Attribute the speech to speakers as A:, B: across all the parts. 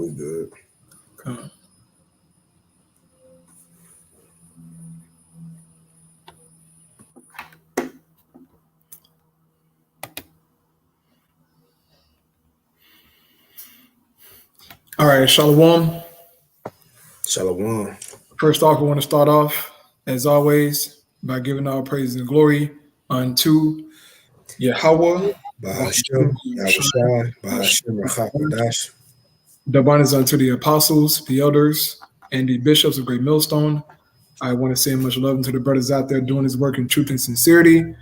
A: we good.
B: Come. All right, Shalom.
A: Shalom.
B: First off, I want to start off, as always, by giving all praise and glory unto Yahweh.
A: Bahashem, Yahushai, Bahashem, Rachapadash.
B: The abundance unto the apostles, the elders, and the bishops of Great Millstone. I want to send much love unto the brothers out there doing this work in truth and sincerity.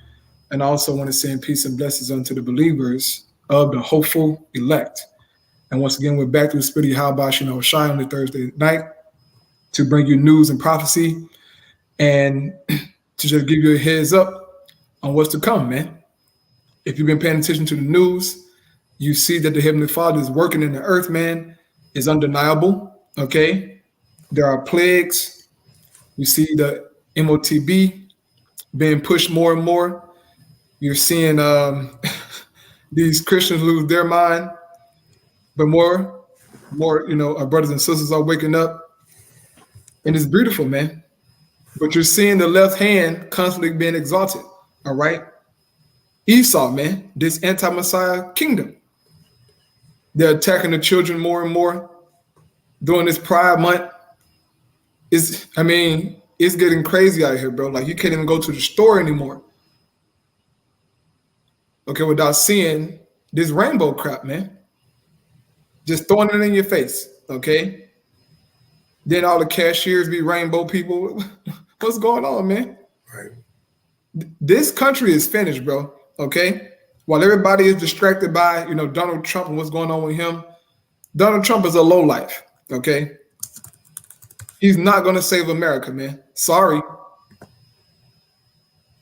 B: And I also want to send peace and blessings unto the believers of the hopeful elect. And once again, we're back to the Spirit of Yahweh Shai on the Thursday night to bring you news and prophecy and to just give you a heads up on what's to come, man. If you've been paying attention to the news, you see that the Heavenly Father is working in the earth, man. It's undeniable, okay? There are plagues. You see the MOTB being pushed more and more. You're seeing these Christians lose their mind, but more, our brothers and sisters are waking up, and it's beautiful, man. But you're seeing the left hand constantly being exalted, all right? Esau, man, this anti-Messiah kingdom. They're attacking the children more and more during this Pride Month. It's getting crazy out here, bro. Like, you can't even go to the store anymore, okay, without seeing this rainbow crap, man. Just throwing it in your face, okay? Then all the cashiers be rainbow people. What's going on, man?
A: Right.
B: This country is finished, bro, okay? While everybody is distracted by, Donald Trump and what's going on with him, Donald Trump is a lowlife, okay? He's not going to save America, man. Sorry.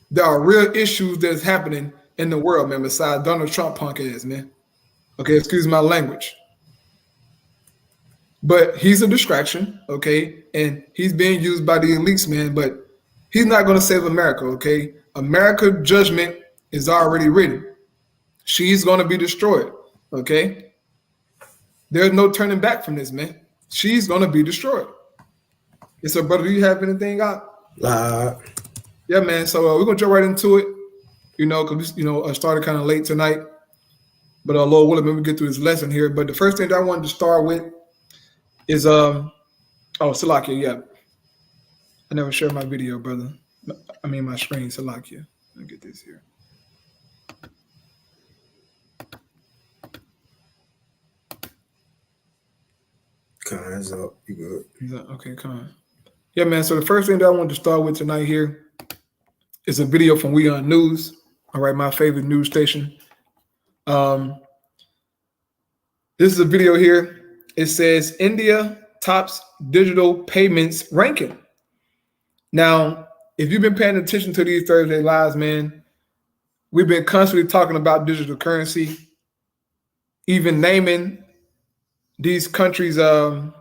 B: There are real issues that's happening in the world, man, besides Donald Trump punk ass, man. Okay, excuse my language. But he's a distraction, okay? And he's being used by the elites, man, but he's not going to save America, okay? America's judgment is already written. She's going to be destroyed, okay? There's no turning back from this, man. She's going to be destroyed. Yes, so, brother, do you have anything out? Yeah, man. So we're going to jump right into it, because, I started kind of late tonight. But Lord willing, let me get through this lesson here. But the first thing that I wanted to start with is, Salakia, yeah. I never shared my video, brother. My screen, Salakia. Let me get this here.
A: Hands up. You good?
B: Okay, come on. Yeah, man. So the first thing that I wanted to start with tonight here is a video from We On News. All right, my favorite news station. This is a video here. It says India tops digital payments ranking. Now, if you've been paying attention to these Thursday Lives, man, we've been constantly talking about digital currency, even naming these countries, even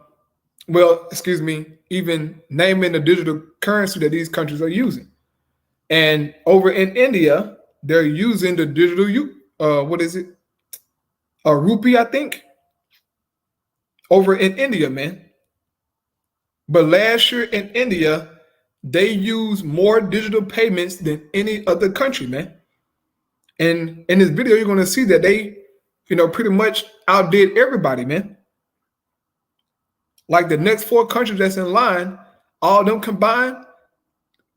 B: naming the digital currency that these countries are using. And over in India, they're using the digital, a rupee, I think, over in India, man. But last year in India, they used more digital payments than any other country, man. And in this video, you're going to see that they, pretty much outdid everybody, man. Like the next 4 countries that's in line, all of them combined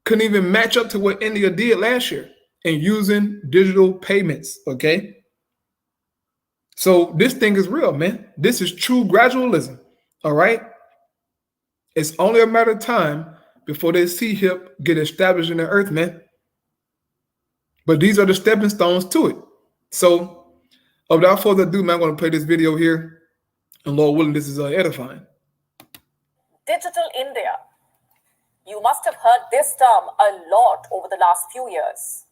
B: couldn't even match up to what India did last year in using digital payments, okay? So this thing is real, man. This is true gradualism, all right? It's only a matter of time before they see HIP get established in the earth, man. But these are the stepping stones to it. So without further ado, man, I'm going to play this video here. And Lord willing, this is edifying.
C: Digital India. You must have heard this term a lot over the last few years.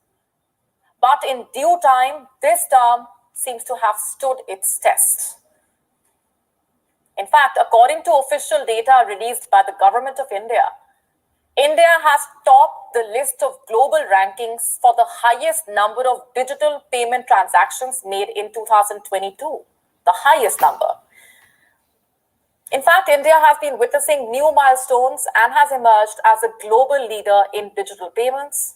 C: But in due time, this term seems to have stood its test. In fact, according to official data released by the government of India, India has topped the list of global rankings for the highest number of digital payment transactions made in 2022, the highest number. In fact, India has been witnessing new milestones and has emerged as a global leader in digital payments.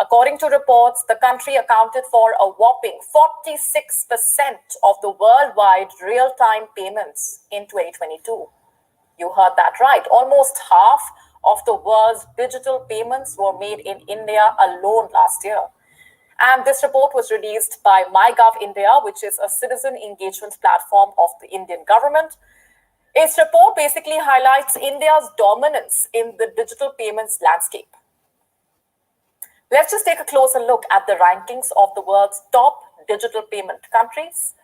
C: According to reports, the country accounted for a whopping 46% of the worldwide real-time payments in 2022. You heard that right. Almost half of the world's digital payments were made in India alone last year. And this report was released by MyGov India, which is a citizen engagement platform of the Indian government. Its report basically highlights India's dominance in the digital payments landscape. Let's just take a closer look at the rankings of the world's top digital payment countries.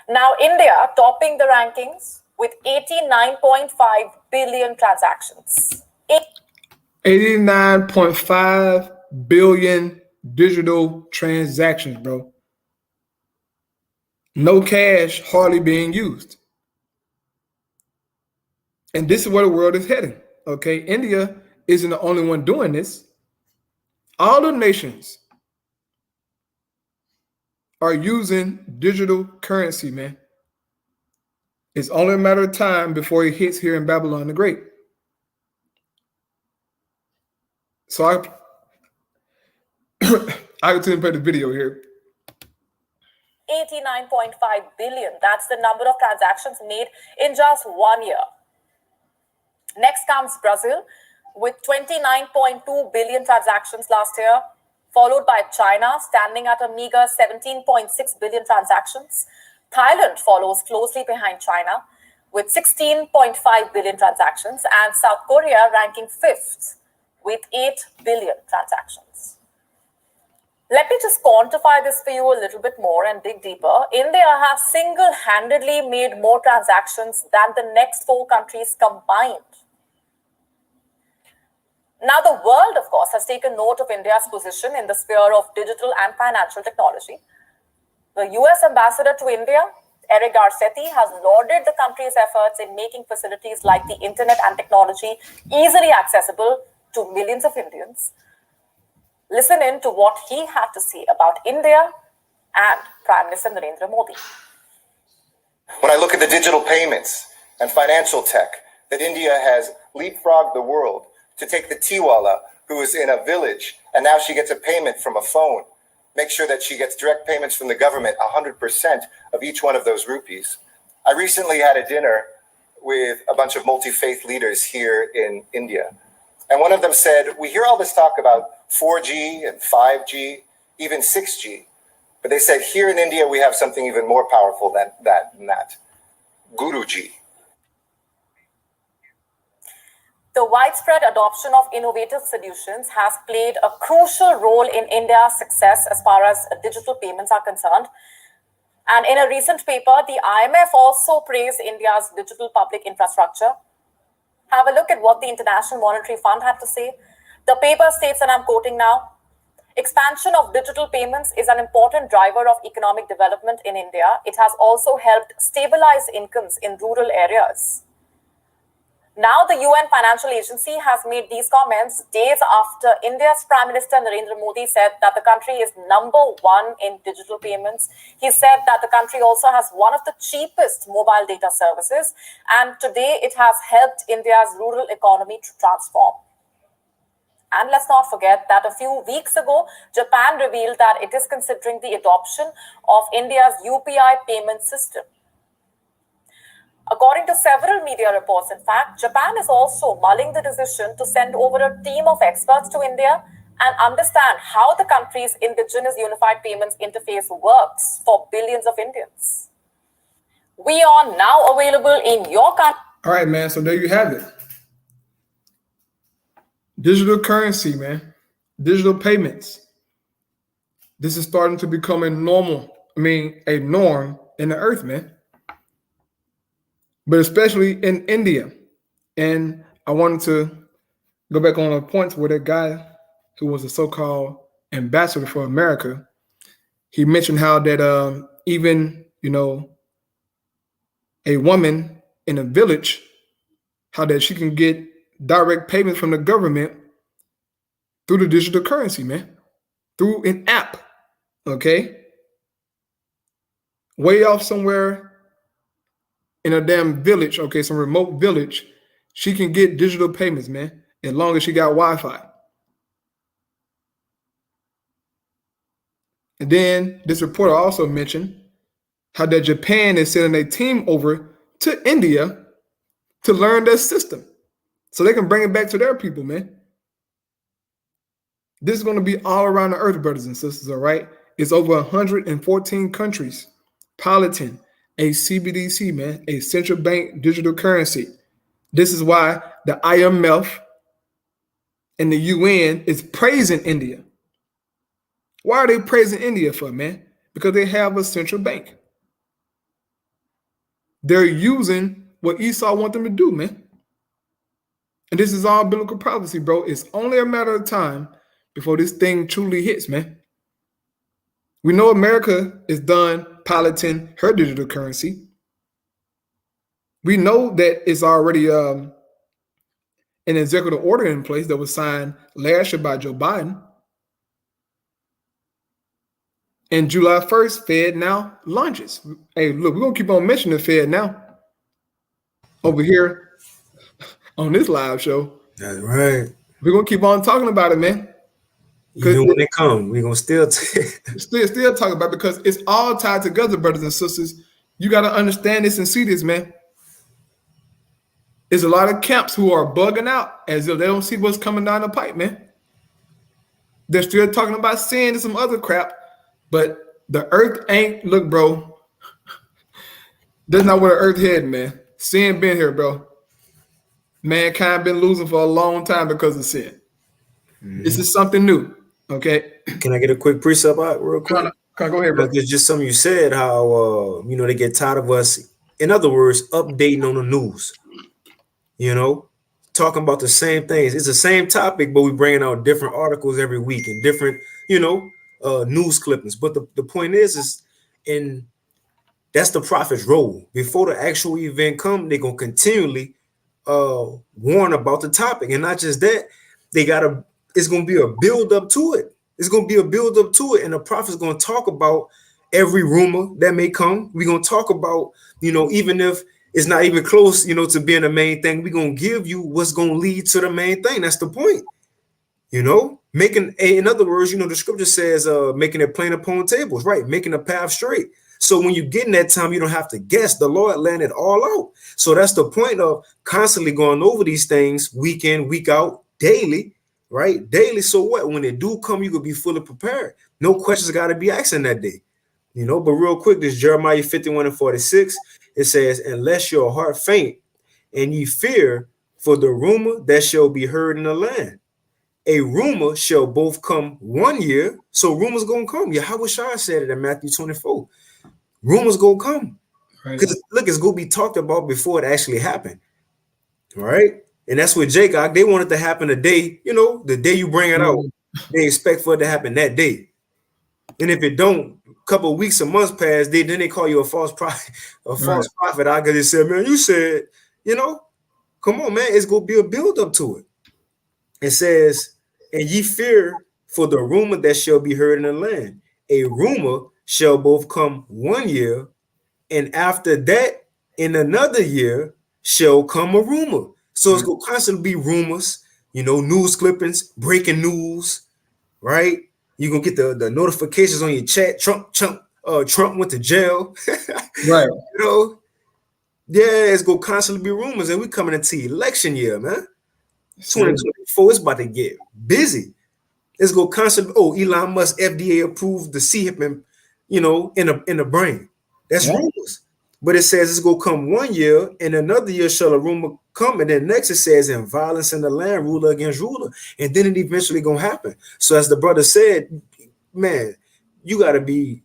C: Now, India topping the rankings with 89.5 billion transactions.
B: 89.5 billion digital transactions, bro. No cash hardly being used. And this is where the world is heading, okay? India isn't the only one doing this. All the nations are using digital currency, man. It's only a matter of time before it hits here in Babylon the Great. So I continue to play the video here.
C: 89.5 billion. That's the number of transactions made in just 1 year. Next comes Brazil with 29.2 billion transactions last year, followed by China standing at a meager 17.6 billion transactions. Thailand follows closely behind China with 16.5 billion transactions, and South Korea ranking 5th with 8 billion transactions. Let me just quantify this for you a little bit more and dig deeper. India has single-handedly made more transactions than the next 4 countries combined. Now, the world, of course, has taken note of India's position in the sphere of digital and financial technology. The US ambassador to India, Eric Garcetti, has lauded the country's efforts in making facilities like the internet and technology easily accessible to millions of Indians. Listen in to what he had to say about India and Prime Minister Narendra Modi.
D: When I look at the digital payments and financial tech, that India has leapfrogged the world to take the Tiwala who is in a village and now she gets a payment from a phone, make sure that she gets direct payments from the government, 100% of each one of those rupees. I recently had a dinner with a bunch of multi-faith leaders here in India. And one of them said, we hear all this talk about 4G and 5G, even 6G. But they said, here in India, we have something even more powerful than that. Guruji.
C: The widespread adoption of innovative solutions has played a crucial role in India's success as far as digital payments are concerned. And in a recent paper, the IMF also praised India's digital public infrastructure. Have a look at what the International Monetary Fund had to say. The paper states, and I'm quoting now, expansion of digital payments is an important driver of economic development in India. It has also helped stabilize incomes in rural areas. Now, the UN Financial Agency has made these comments days after India's Prime Minister Narendra Modi said that the country is #1 in digital payments. He said that the country also has one of the cheapest mobile data services, and today it has helped India's rural economy to transform. And let's not forget that a few weeks ago, Japan revealed that it is considering the adoption of India's UPI payment system. According to several media reports, in fact, Japan is also mulling the decision to send over a team of experts to India and understand how the country's indigenous unified payments interface works for billions of Indians. We are now available in your country.
B: All right, man. So there you have it. Digital currency, man. Digital payments. This is starting to become a norm in the earth, man. But especially in India. And I wanted to go back on a point where that guy who was a so-called ambassador for America, he mentioned how that even, a woman in a village, how that she can get direct payments from the government through the digital currency, man, through an app, okay? Way off somewhere in a damn village, okay, some remote village, she can get digital payments, man, as long as she got Wi-Fi. And then this reporter also mentioned how that Japan is sending a team over to India to learn their system so they can bring it back to their people, man. This is going to be all around the earth, brothers and sisters, all right? It's over 114 countries piloting a CBDC, man, a central bank digital currency. This is why the IMF and the UN is praising India. Why are they praising India for, man? Because they have a central bank. They're using what Esau wants them to do, man. And this is all biblical prophecy, bro. It's only a matter of time before this thing truly hits, man. We know America is done piloting her digital currency. We know that it's already an executive order in place that was signed last year by Joe Biden. And July 1st, Fed now launches. Hey, look, we're going to keep on mentioning the Fed now. Over here on this live show.
A: That's right.
B: We're going to keep on talking about it, man.
A: Even when they come, we're going to
B: still talk about it because it's all tied together, brothers and sisters. You got to understand this and see this, man. There's a lot of camps who are bugging out as if they don't see what's coming down the pipe, man. They're still talking about sin and some other crap, but the earth ain't, look, bro, that's not where the earth headed, man. Sin been here, bro. Mankind been losing for a long time because of sin. This is something new, okay?
A: Can I get a quick precept out real quick?
B: Can I go ahead, bro?
A: It's just something you said, how, they get tired of us, in other words, updating on the news. Talking about the same things. It's the same topic, but we're bringing out different articles every week and different, news clippings. But the point is that's the prophet's role. Before the actual event come, they're going to continually warn about the topic. And not just that, it's going to be a build up to it. It's going to be a build up to it. And the prophet's going to talk about every rumor that may come. We're going to talk about, even if it's not even close, to being the main thing, we're going to give you what's going to lead to the main thing. That's the point. In other words, the scripture says, making it plain upon tables, right? Making the path straight. So when you get in that time, you don't have to guess. The Lord landed all out. So that's the point of constantly going over these things week in, week out, daily, right? Daily. So what? When they do come, you could be fully prepared. No questions got to be asked in that day. But real quick, this Jeremiah 51:46, it says, unless your heart faint and ye fear for the rumor that shall be heard in the land. A rumor shall both come 1 year. So rumors going to come. Yahweh Shai said it in Matthew 24. Rumors going to come. Because look, it's going to be talked about before it actually happened. Right? And that's what Jacob, they want it to happen the day, the day you bring it out. They expect for it to happen that day. And if it don't, a couple of weeks or months pass, then they call you a false prophet. I could just say, man, you said, come on, man, it's going to be a build up to it. It says, and ye fear for the rumor that shall be heard in the land. A rumor shall both come 1 year, and after that, in another year, shall come a rumor. So it's going to constantly be rumors, news clippings, breaking news, right? You're going to get the notifications on your chat. Trump went to jail.
B: Right.
A: It's going to constantly be rumors, and we're coming into election year, man. 2024 is about to get busy. It's going to constantly, Elon Musk FDA approved the CHIP, in the brain. That's rumors. But it says it's going to come 1 year, and another year shall a rumor come. And then next it says, in violence in the land, ruler against ruler. And then it eventually going to happen. So as the brother said, man, you got to be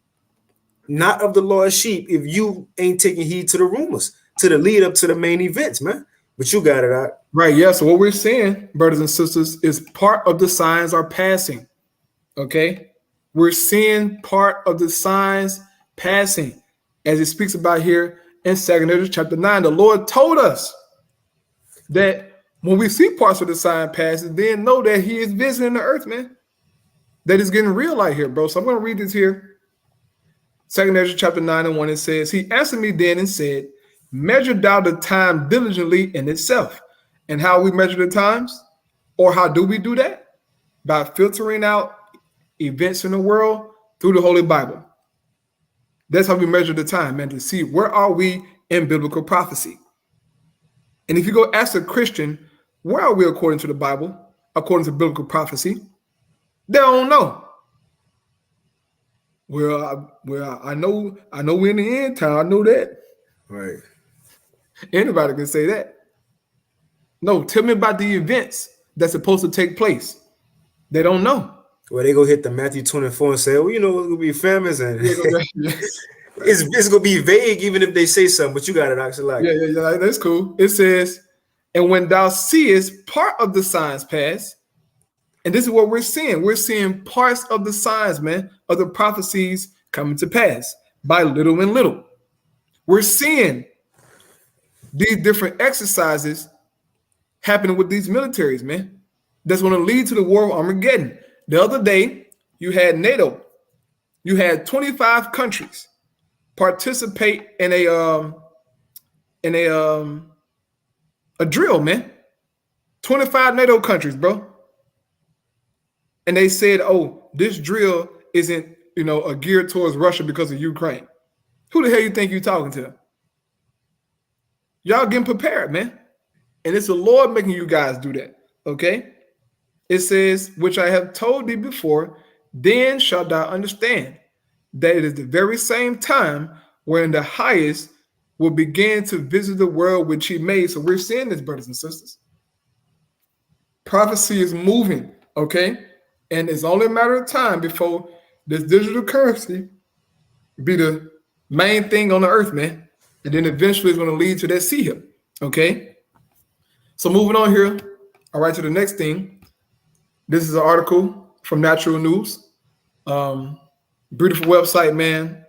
A: not of the Lord's sheep if you ain't taking heed to the rumors, to the lead up to the main events, man. But you got it out.
B: Right. Yeah. So what we're seeing, brothers and sisters, is part of the signs are passing. Okay. We're seeing part of the signs passing. As it speaks about here in 2 Ezra chapter 9, the Lord told us that when we see parts of the sign passing, then know that he is visiting the earth, man. That is getting real out here, bro. So I'm going to read this here. 2 Ezra chapter 9:1, it says, he answered me then and said, measure thou the time diligently in itself. And how we measure the times, or how do we do that? By filtering out events in the world through the Holy Bible. That's how we measure the time, man, to see where are we in biblical prophecy. And if you go ask a Christian, where are we according to the Bible, according to biblical prophecy? They don't know. Well, I know we're in the end time. I know that.
A: Right.
B: Anybody can say that. No, tell me about the events that's supposed to take place. They don't know.
A: Well, they go hit the Matthew 24 and say, well, you know, it's gonna be famines and it's gonna be vague even if they say something, but you got it actually like
B: yeah, that's cool. It says, and when thou seest part of the signs pass, and this is what we're seeing. We're seeing parts of the signs, man, of the prophecies coming to pass by little and little. We're seeing these different exercises happening with these militaries, man. That's going to lead to the war of Armageddon. The other day, you had NATO. You had 25 countries participate in a drill, man. 25 NATO countries, bro. And they said, oh, this drill isn't, geared towards Russia because of Ukraine. Who the hell you think you're talking to? Y'all getting prepared, man. And it's the Lord making you guys do that, okay? It says, which I have told thee before, then shalt thou understand that it is the very same time wherein the highest will begin to visit the world which he made. So we're seeing this, brothers and sisters. Prophecy is moving, okay? And it's only a matter of time before this digital currency be the main thing on the earth, man. And then eventually it's going to lead to that sea, okay? So moving on here, all right, to the next thing. This is an article from Natural News. Beautiful website, man.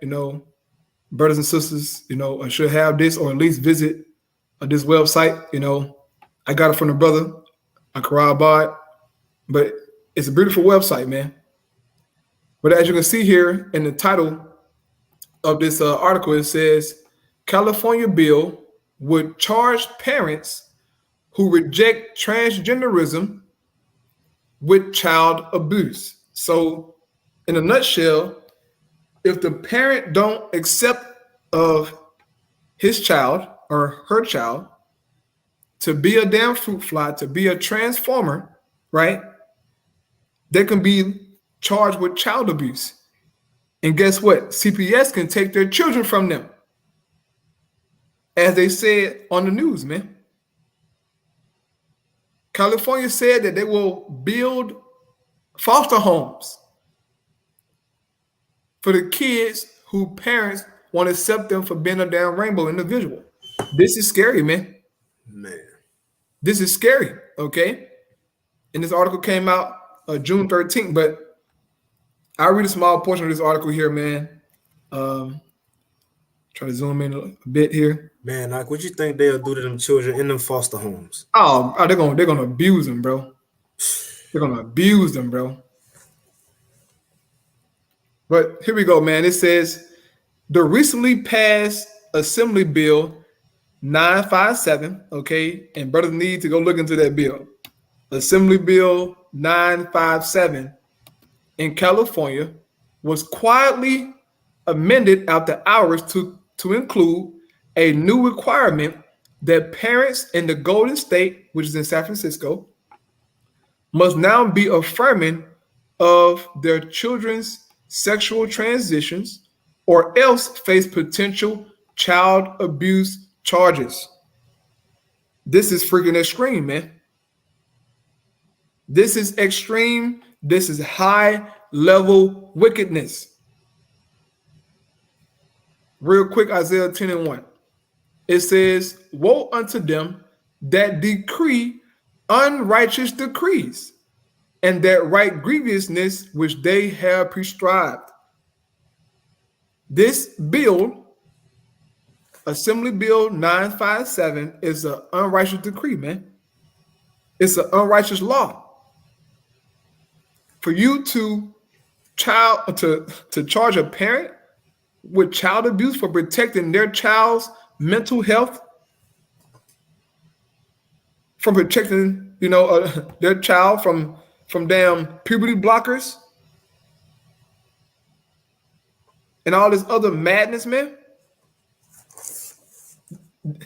B: Brothers and sisters, should have this or at least visit this website. I got it from the brother, Akarabad, but it's a beautiful website, man. But as you can see here in the title of this article, it says, California bill would charge parents who reject transgenderism with child abuse. So in a nutshell, if the parent don't accept of his child or her child to be a damn fruit fly, to be a transformer, right? They can be charged with child abuse. And guess what? CPS can take their children from them. As they said on the news, man. California said that they will build foster homes for the kids who parents want to accept them for being a damn rainbow individual. This is scary, man.
A: man.
B: This is scary, okay? And this article came out June 13th, but I'll read a small portion of this article here, man. Try to zoom in a bit here.
A: Man, like, what you think they'll do to them children in them foster homes?
B: Oh, they're gonna abuse them, bro. They're gonna abuse them, bro. But here we go, man. It says the recently passed Assembly Bill 957, okay, and brothers need to go look into that bill. Assembly Bill 957 in California was quietly amended after hours to include a new requirement that parents in the Golden State, which is in San Francisco, must now be affirming of their children's sexual transitions or else face potential child abuse charges. This is freaking extreme, man. This is extreme. This is high level wickedness. Real quick, Isaiah 10:1. It says, woe unto them that decree unrighteous decrees, and that write grievousness which they have prescribed. This bill, Assembly Bill 957, is an unrighteous decree, man. It's an unrighteous law. For you to charge a parent with child abuse for protecting their child's mental health, from protecting, their child from damn puberty blockers and all this other madness, man.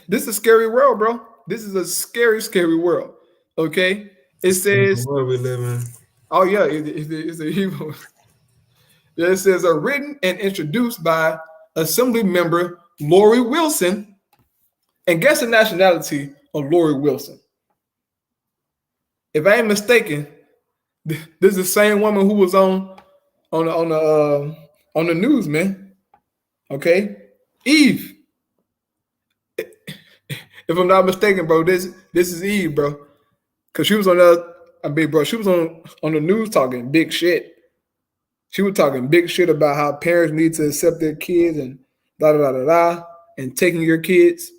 B: This is a scary world, bro. This is a scary, scary world. Okay, it says,
A: What we live in.
B: oh yeah, it's a evil. It says, written and introduced by Assembly Member Lori Wilson, and guess the nationality of Lori Wilson. If I ain't mistaken, this is the same woman who was on the news, man. Okay, Eve. If I'm not mistaken, bro, this is Eve, bro, because she was on she was on the news talking big shit. She was talking big shit about how parents need to accept their kids and and taking your kids.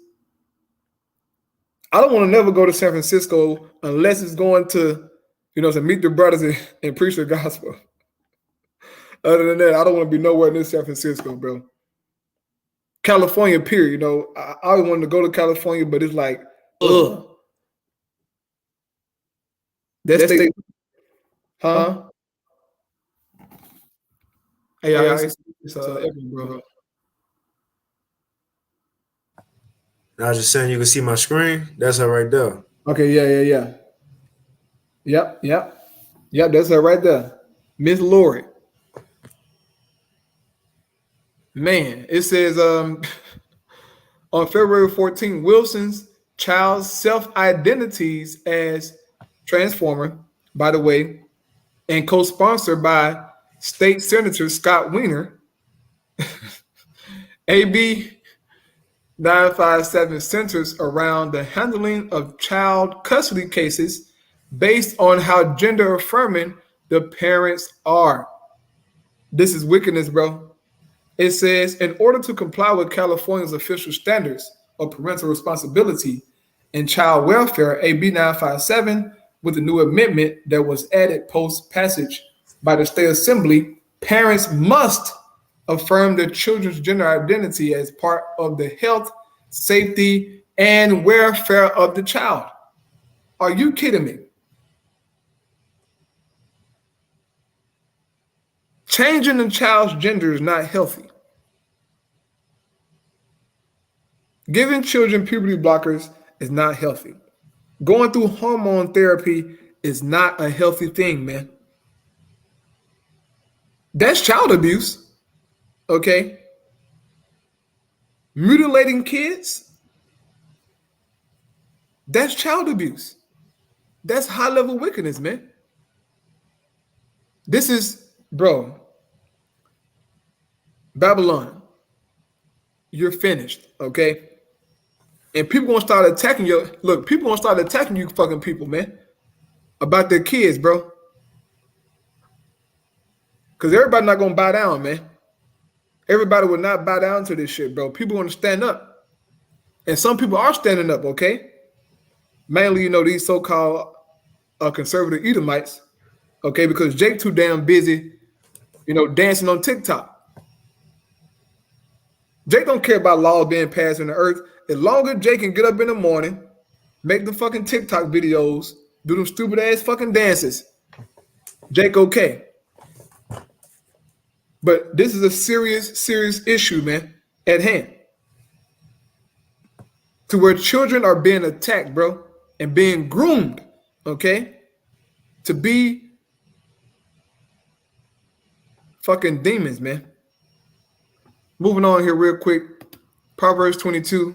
B: I don't want to never go to San Francisco unless it's going to, to meet the brothers and preach the gospel. Other than that, I don't want to be nowhere near San Francisco, bro. California, period. I always wanted to go to California, but it's like, ugh. That state, huh? Hey, it's bro.
A: I was just saying, you can see my screen. That's her right there.
B: Okay, yeah. Yep. That's her right there, Miss Lori. Man, it says on February 14, Wilson's child's self-identities as Transformer, by the way, and co-sponsored by State Senator Scott Wiener. AB 957 centers around the handling of child custody cases based on how gender affirming the parents are. This is wickedness, bro. It says, in order to comply with California's official standards of parental responsibility and child welfare, AB 957, with the new amendment that was added post-passage by the State Assembly, parents must affirm their children's gender identity as part of the health, safety, and welfare of the child. Are you kidding me? Changing the child's gender is not healthy. Giving children puberty blockers is not healthy. Going through hormone therapy is not a healthy thing, man. That's child abuse, okay? Mutilating kids, that's child abuse. That's high-level wickedness, man. This is, bro, Babylon, you're finished, okay? And people gonna start attacking you. Look, people gonna start attacking you fucking people, man, about their kids, bro. Because everybody not gonna bow down, man. Everybody will not bow down to this shit, bro. People gonna stand up. And some people are standing up, okay? Mainly, these so-called conservative Edomites, okay? Because Jake too damn busy, dancing on TikTok. Jake don't care about laws being passed on the earth. As long as Jake can get up in the morning, make the fucking TikTok videos, do them stupid ass fucking dances, Jake okay. But this is a serious, serious issue, man, at hand. To where children are being attacked, bro, and being groomed, okay, to be fucking demons, man. Moving on here real quick. Proverbs 22.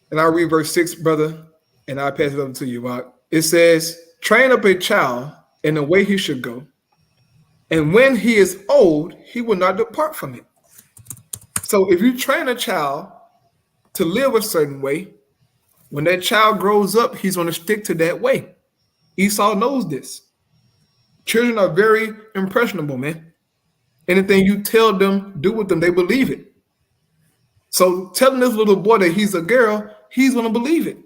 B: And I'll read verse 6, brother, and I'll pass it over to you, Mark. It says, train up a child in the way he should go, and when he is old, he will not depart from it. So if you train a child to live a certain way, when that child grows up, he's going to stick to that way. Esau knows this. Children are very impressionable, man. Anything you tell them, do with them, they believe it. So telling this little boy that he's a girl, he's going to believe it.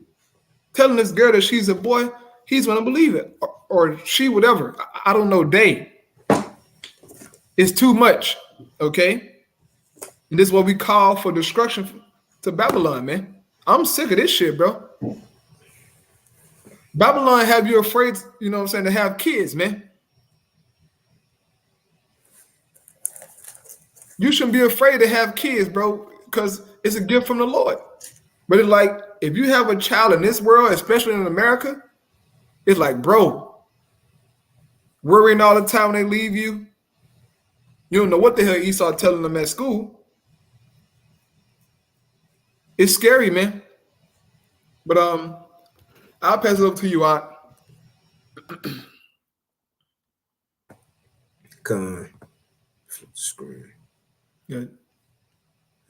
B: Telling this girl that she's a boy, he's going to believe it. Or she, whatever. I don't know, they. It's too much, okay? And this is what we call for destruction to Babylon, man. I'm sick of this shit, bro. Babylon have you afraid, you know what I'm saying, to have kids, man. You shouldn't be afraid to have kids, bro, because it's a gift from the Lord. But it's like, if you have a child in this world, especially in America, it's like, bro, worrying all the time when they leave you. You don't know what the hell Esau telling them at school. It's scary, man. But I'll pass it over to you, Art.
A: Come flip the screen.
B: Good.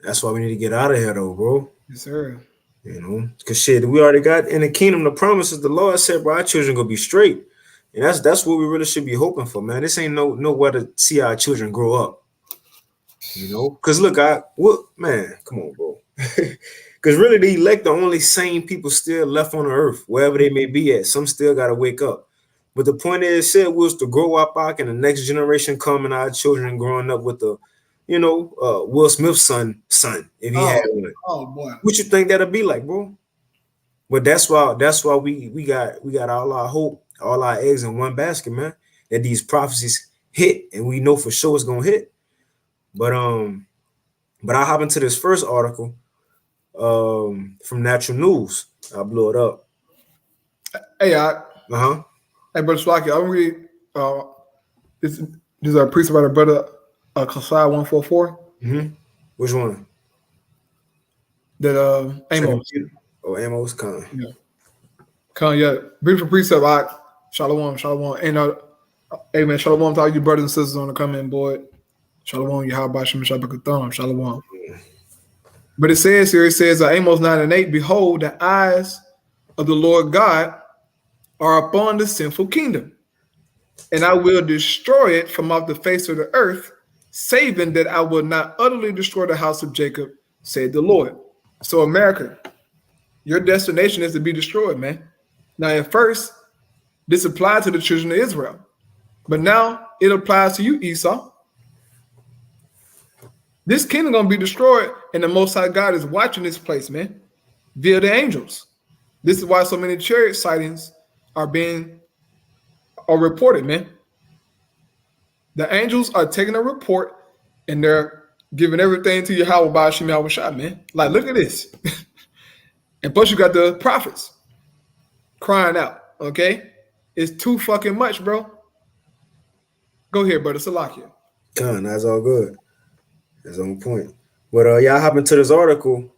A: That's why we need to get out of here, though, bro.
B: Yes, sir.
A: You know, because shit, we already got in the kingdom the promises. The Lord said, bro, our children gonna be straight, and that's what we really should be hoping for, man. This ain't nowhere to see our children grow up. You know, because look, man, come on, bro. Because really, the elect are only sane people still left on the earth, wherever they may be at. Some still gotta wake up. But the point is, said was to grow up back and the next generation coming, our children growing up with the, you know, Will Smith's son, if he had one.
B: Oh boy.
A: What you think that'll be like, bro? But that's why we got all our hope, all our eggs in one basket, man. That these prophecies hit, and we know for sure it's gonna hit. But I hop into this first article from Natural News. I'll blow it up.
B: Hey, Art. Hey, Brother Swaki, I'm read this is a priest about our brother Kasai 144.
A: Which one?
B: That Amos.
A: Oh, Amos Khan.
B: Yeah. Khan, yeah. Beautiful precept, Art. Shalom. And hey man, shalom to all you brothers and sisters on the comment board. Shalom, Yahweh Shem Shabbat Shalom. But it says here, Amos 9:8, behold, the eyes of the Lord God are upon the sinful kingdom, and I will destroy it from off the face of the earth, saving that I will not utterly destroy the house of Jacob, said the Lord. So America, your destination is to be destroyed, man. Now at first, this applied to the children of Israel, but now it applies to you, Esau. This kingdom gonna be destroyed, and the Most High God is watching this place, man, via the angels. This is why so many chariot sightings are reported, man. The angels are taking a report and they're giving everything to Yahweh by Hashem Yahweh Shai, man. Like, look at this. And plus you got the prophets crying out, okay? It's too fucking much, bro. Go ahead, brother Salakia.
A: Khan, that's all good. That's on point. But y'all hop into this article.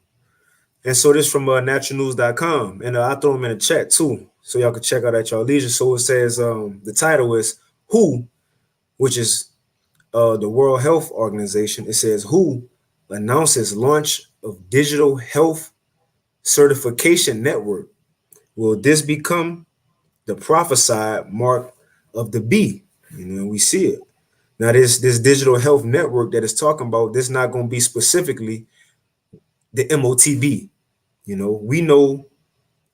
A: And so this from naturalnews.com. And I throw them in the chat too, so y'all can check out at y'all leisure. So it says the title is WHO, which is the World Health Organization. It says WHO announces launch of digital health certification network. Will this become the prophesied mark of the beast? You know, we see it. Now, this digital health network that is talking about, this not going to be specifically the MOTB. You know, we know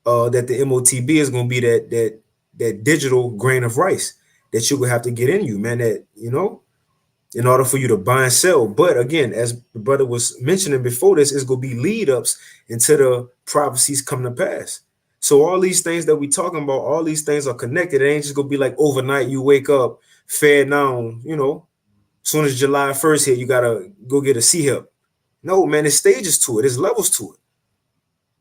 A: that the MOTB is going to be that digital grain of rice that you will have to get in you, man, that, you know, in order for you to buy and sell. But again, as the brother was mentioning before this, it's going to be lead ups into the prophecies coming to pass. So all these things that we talking about, all these things are connected. It ain't just going to be like overnight you wake up, fair now, you know, as soon as July 1st hit, you got to go get a C-HIP. No, man, there's stages to it. There's levels to it.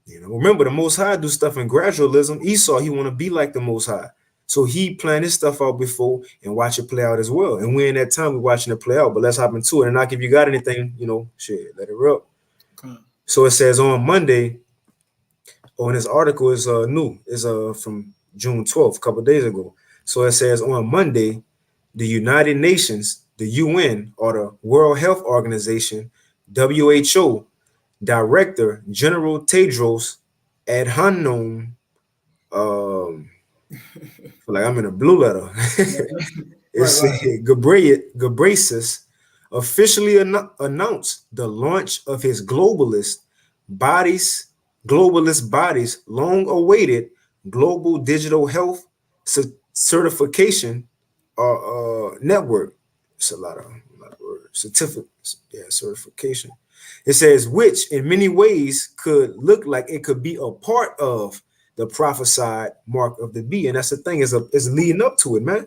A: You know, remember, the Most High do stuff in gradualism. Esau, he want to be like the Most High. So he planned his stuff out before and watch it play out as well. And we're in that time, we're watching it play out. But let's hop into it. And like, if you got anything, you know, shit, let it rip. So it says on Monday, on this article is new. It's from June 12th, a couple of days ago. So it says on Monday, the United Nations, the UN, or the World Health Organization, WHO, Director General Tedros Adhanom, like I'm in a blue letter. It's Ghebreyesus officially announced the launch of his globalist bodies, long-awaited global digital health certification network. It's a lot of words. Certificates, yeah, certification. It says, which in many ways could look like it could be a part of the prophesied mark of the beast. And that's the thing, is leading up to it, man.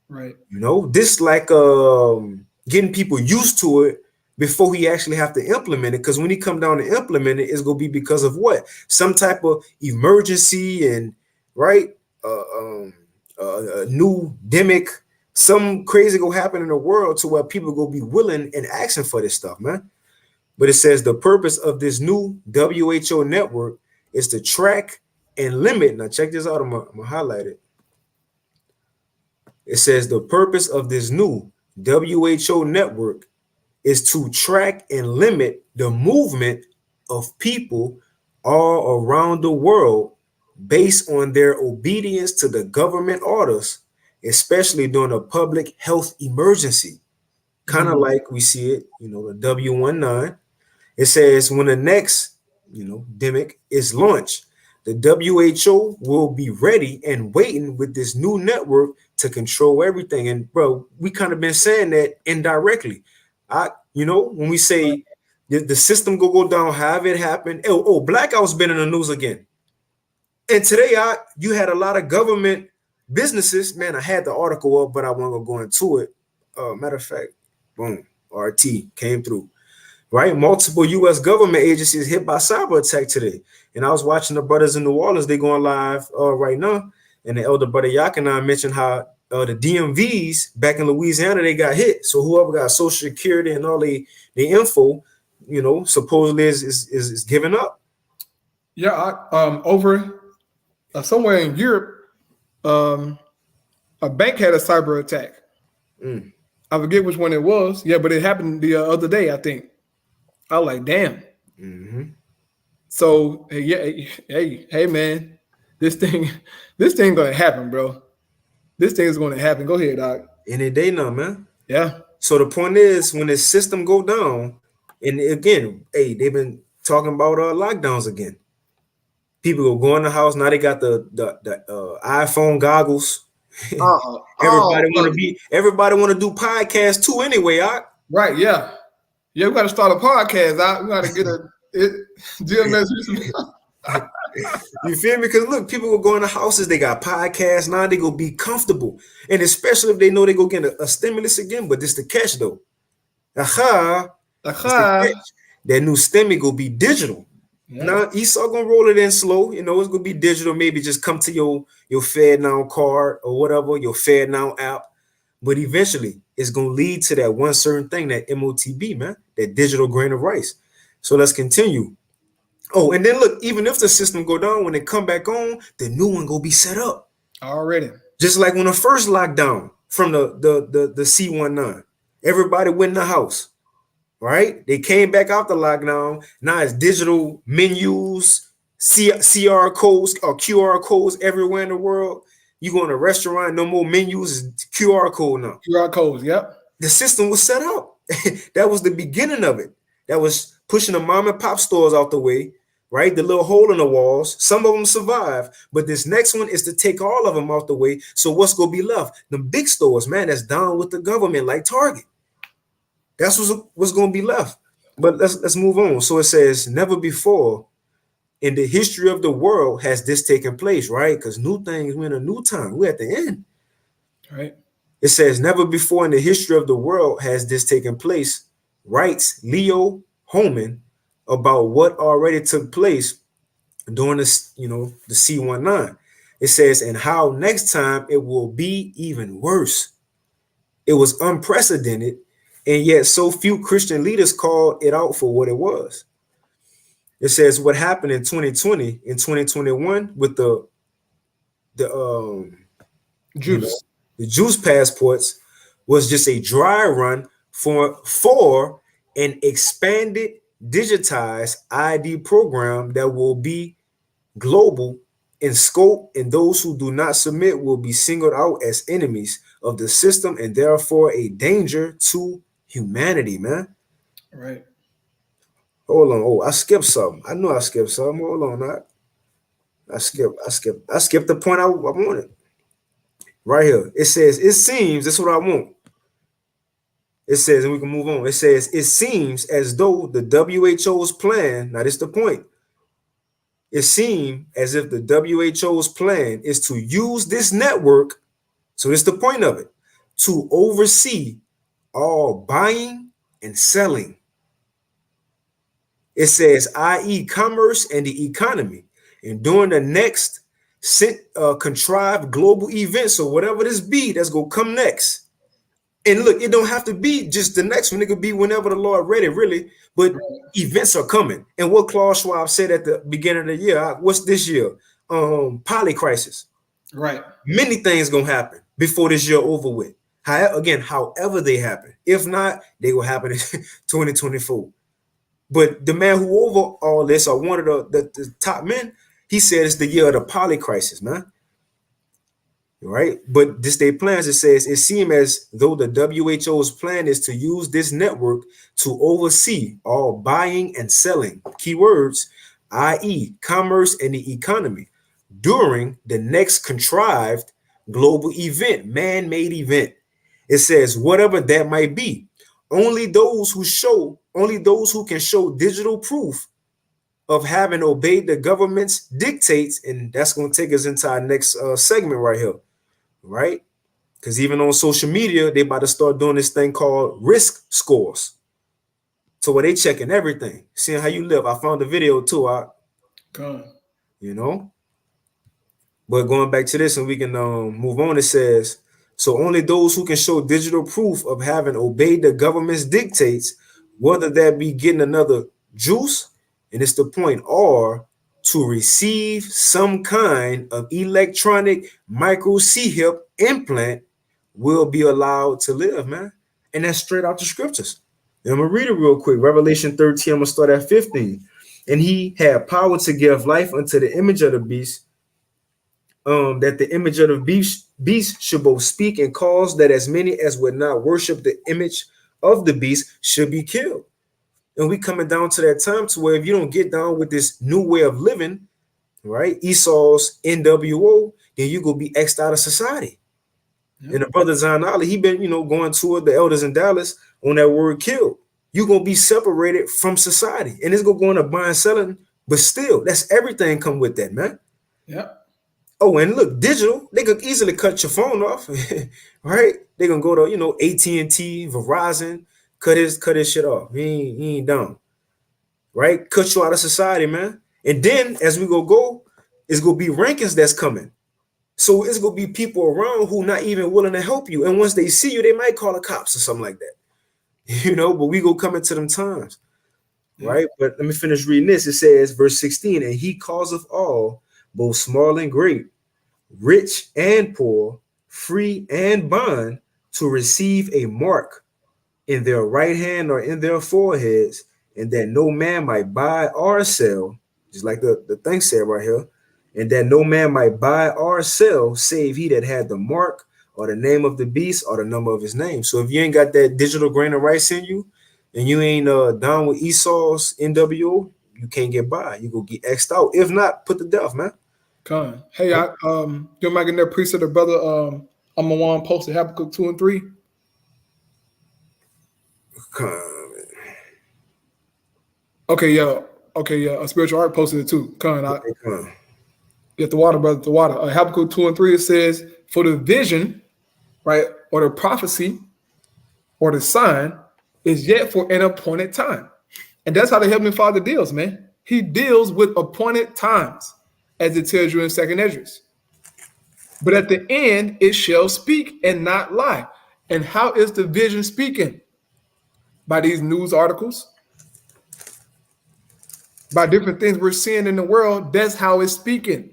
B: Right.
A: You know, this like getting people used to it before he actually have to implement it. Because when he come down to implement it, it's gonna be because of what? Some type of emergency and right, a new demic, some crazy gonna happen in the world to where people gonna be willing and asking for this stuff, man. But it says the purpose of this new WHO network is to track and limit. Now check this out. I'm gonna highlight it. It says the purpose of this new WHO network is to track and limit the movement of people all around the world based on their obedience to the government orders, especially during a public health emergency. Kind of like we see it, you know, the W19. It says when the next, you know, demic is launched, the WHO will be ready and waiting with this new network to control everything. And bro, we kind of been saying that indirectly. You know, when we say the system go down, have it happen. Oh, blackouts been in the news again. And today, you had a lot of government businesses. Man, I had the article up, but I wasn't gonna go into it. Matter of fact, boom, RT came through. Right, multiple U.S. government agencies hit by cyber attack today. And I was watching the brothers in New Orleans. They going live right now. And the elder brother Yak and I mentioned how the DMVs back in Louisiana, they got hit. So whoever got Social Security and all the info, you know, supposedly is giving up.
B: Yeah, over somewhere in Europe, a bank had a cyber attack. I forget which one it was. Yeah, but it happened the other day, I think. I was like, damn. So hey, man, this thing gonna happen, bro. This thing is gonna happen. Go ahead, Doc.
A: Any day now, man.
B: Yeah.
A: So the point is, when the system go down, and again, hey, they've been talking about lockdowns again. People go in the house now. They got the iPhone goggles. Everybody want to do podcasts too. Anyway,
B: right? Yeah. Yeah, we got to start a podcast. We got to get GMS.
A: You feel me? Because look, people will go in the houses. They got podcasts now. They go be comfortable, and especially if they know they go get a stimulus again. But this the catch though. That new stimmy go be digital. Yeah. Now Esau gonna roll it in slow. You know, it's gonna be digital. Maybe just come to your FedNow card or whatever, your FedNow app. But eventually, it's gonna lead to that one certain thing, that MOTB, man, that digital grain of rice. So let's continue. Oh, and then look, even if the system go down, when they come back on, the new one go be set up
B: already.
A: Just like when the first lockdown from the C19, everybody went in the house, right? They came back out the lockdown. Now it's digital menus, CR codes or QR codes everywhere in the world. You go in a restaurant, no more menus, it's QR code now.
B: QR codes, yep.
A: The system was set up. That was the beginning of it. That was pushing the mom and pop stores out the way, right? The little hole in the walls. Some of them survive, but this next one is to take all of them out the way. So what's going to be left? The big stores, man, that's down with the government, like Target. That's what's going to be left. But let's move on. So it says, never before in the history of the world has this taken place, right? Because new things, we're in a new time. We're at the end.
B: Right.
A: It says, never before in the history of the world has this taken place, writes Leo Hohmann about what already took place during this, the C19. It says, and how next time it will be even worse. It was unprecedented, and yet so few Christian leaders called it out for what it was. It says what happened in 2020, in 2021 with the juice passports was just a dry run for an expanded digitized ID program that will be global in scope, and those who do not submit will be singled out as enemies of the system and therefore a danger to humanity, man.
B: Right.
A: Hold on. Oh, I skipped something. I know I skipped something. Hold on. I skipped the point I wanted. Right here. It says, it seems, this is what I want. It says, and we can move on. It says, it seems as though the WHO's plan, now this is the point. It seemed as if the WHO's plan is to use this network, so this is the point of it, to oversee all buying and selling. It says, i.e., commerce and the economy. And during the next contrived global event, so whatever this be, that's going to come next. And look, it don't have to be just the next one. It could be whenever the Lord ready, really. But events are coming. And what Klaus Schwab said at the beginning of the year, what's this year? Polycrisis.
B: Right.
A: Many things going to happen before this year over with. However they happen. If not, they will happen in 2024. But the man who over all this, or one of the top men, he said it's the year of the polycrisis, man. Right, but this day plans, it says, it seems as though the WHO's plan is to use this network to oversee all buying and selling, keywords, i.e., commerce and the economy, during the next contrived global event, man-made event. It says, whatever that might be, only those who can show digital proof of having obeyed the government's dictates, and that's going to take us into our next segment right here. Right? Because even on social media, they about to start doing this thing called risk scores. So where they checking everything, seeing how you live. I found the video too. You know. But going back to this, and we can move on. It says, so only those who can show digital proof of having obeyed the government's dictates, whether that be getting another juice, and it's the point, or to receive some kind of electronic micro C-hip implant, will be allowed to live, man. And that's straight out the scriptures. And I'm going to read it real quick. Revelation 13, I'm going to start at 15. And he had power to give life unto the image of the beast, that the image of the beast should both speak and cause that as many as would not worship the image of the beast should be killed. And we coming down to that time to where if you don't get down with this new way of living, right, Esau's NWO, then you go be X'd out of society. Yeah. And the brother Zion Ali, he been, going toward the elders in Dallas on that word killed. You're going to be separated from society. And it's going to go into buying and selling, but still, that's everything come with that, man.
B: Yeah.
A: Oh, and look, digital, they could easily cut your phone off, right? They're going to go to, AT&T, Verizon, cut his shit off. He ain't dumb. Right? Cut you out of society, man. And then as we go, it's gonna be rankings that's coming. So it's gonna be people around who not even willing to help you. And once they see you, they might call the cops or something like that. But we go come into them times. Right? But let me finish reading this. It says, verse 16, and he causeth all, both small and great, rich and poor, free and bond, to receive a mark in their right hand or in their foreheads, and that no man might buy or sell, just like the thing said right here, and that no man might buy or sell save he that had the mark or the name of the beast or the number of his name. So if you ain't got that digital grain of rice in you, and you ain't down with Esau's NWO, you can't get by. You go get X'd out. If not, put to death, man.
B: Come on. Hey, you're making that preset of brother I'm a one posted Habakkuk 2 and 3. Okay, yeah. A spiritual art posted it too. Get the water, brother. The water. Habakkuk 2 and 3. It says, "For the vision, right, or the prophecy, or the sign, is yet for an appointed time." And that's how the Heavenly Father deals, man. He deals with appointed times, as it tells you in 2nd Esdras. But at the end, it shall speak and not lie. And how is the vision speaking? By these news articles, by different things we're seeing in the world. That's how it's speaking.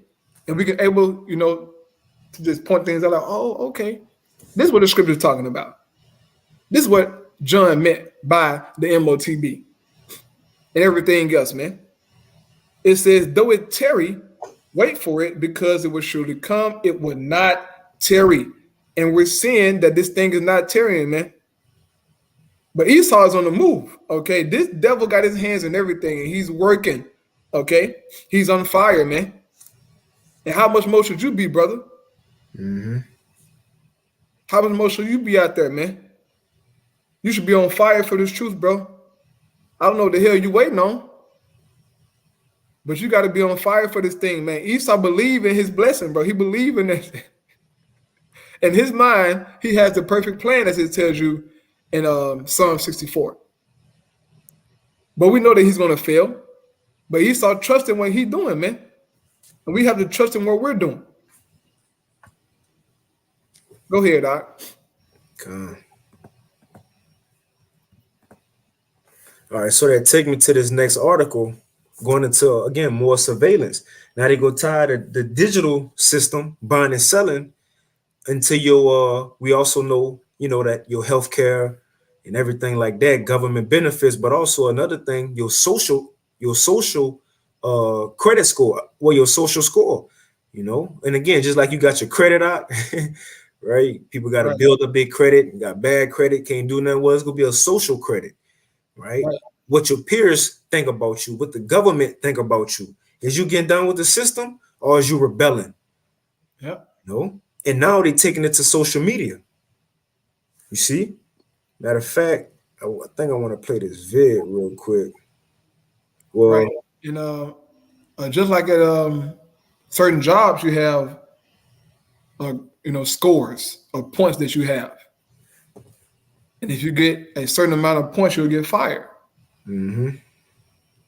B: And we can able, to just point things out like, oh, okay. This is what the scripture is talking about. This is what John meant by the MOTB and everything else, man. It says, though it tarry, wait for it, because it will surely come. It will not tarry. And we're seeing that this thing is not tarrying, man. But Esau is on the move, okay? This devil got his hands in everything, and he's working, okay? He's on fire, man. And how much more should you be, brother?
A: Mm-hmm.
B: How much more should you be out there, man? You should be on fire for this truth, bro. I don't know what the hell you waiting on, but you got to be on fire for this thing, man. Esau believed in his blessing, bro. He believed in that. In his mind, he has the perfect plan, as it tells you in Psalm 64. But we know that he's going to fail. But Esau trusting what he's doing, man. And we have to trust in what we're doing. Go ahead, Doc.
A: All right, so that take me to this next article, going into again more surveillance. Now they go tie the digital system, buying and selling, into your we also know, that your healthcare and everything like that, government benefits, but also another thing, your social credit score, well, your social score, and again, just like you got your credit out, right? People got to build a big credit, got bad credit, can't do nothing. Well, it's gonna be a social credit, right? What your peers think about you, what the government think about you. Is you getting down with the system or is you rebelling?
B: Yeah.
A: And now they're taking it to social media. You see? Matter of fact, I think I want to play this vid real quick. Well,
B: just like at certain jobs, you have scores of points that you have, and if you get a certain amount of points, you'll get fired.
A: Mm-hmm.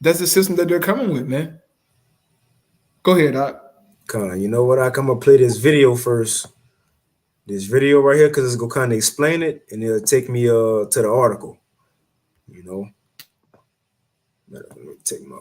B: That's the system that they're coming with, man. Go ahead, Doc.
A: You know what? I'm gonna play this video first. This video right here, because it's gonna kind of explain it, and it'll take me to the article. Let me take my.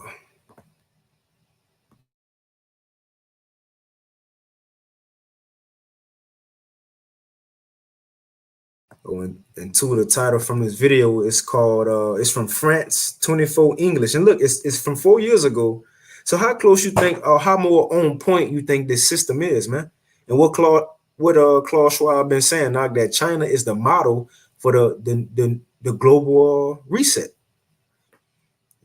A: And two, the title from this video is called it's from France 24 English, and look, it's from 4 years ago. So how close you think, or how more on point you think this system is, man? And what Klaus Schwab been saying, now that China is the model for the global reset.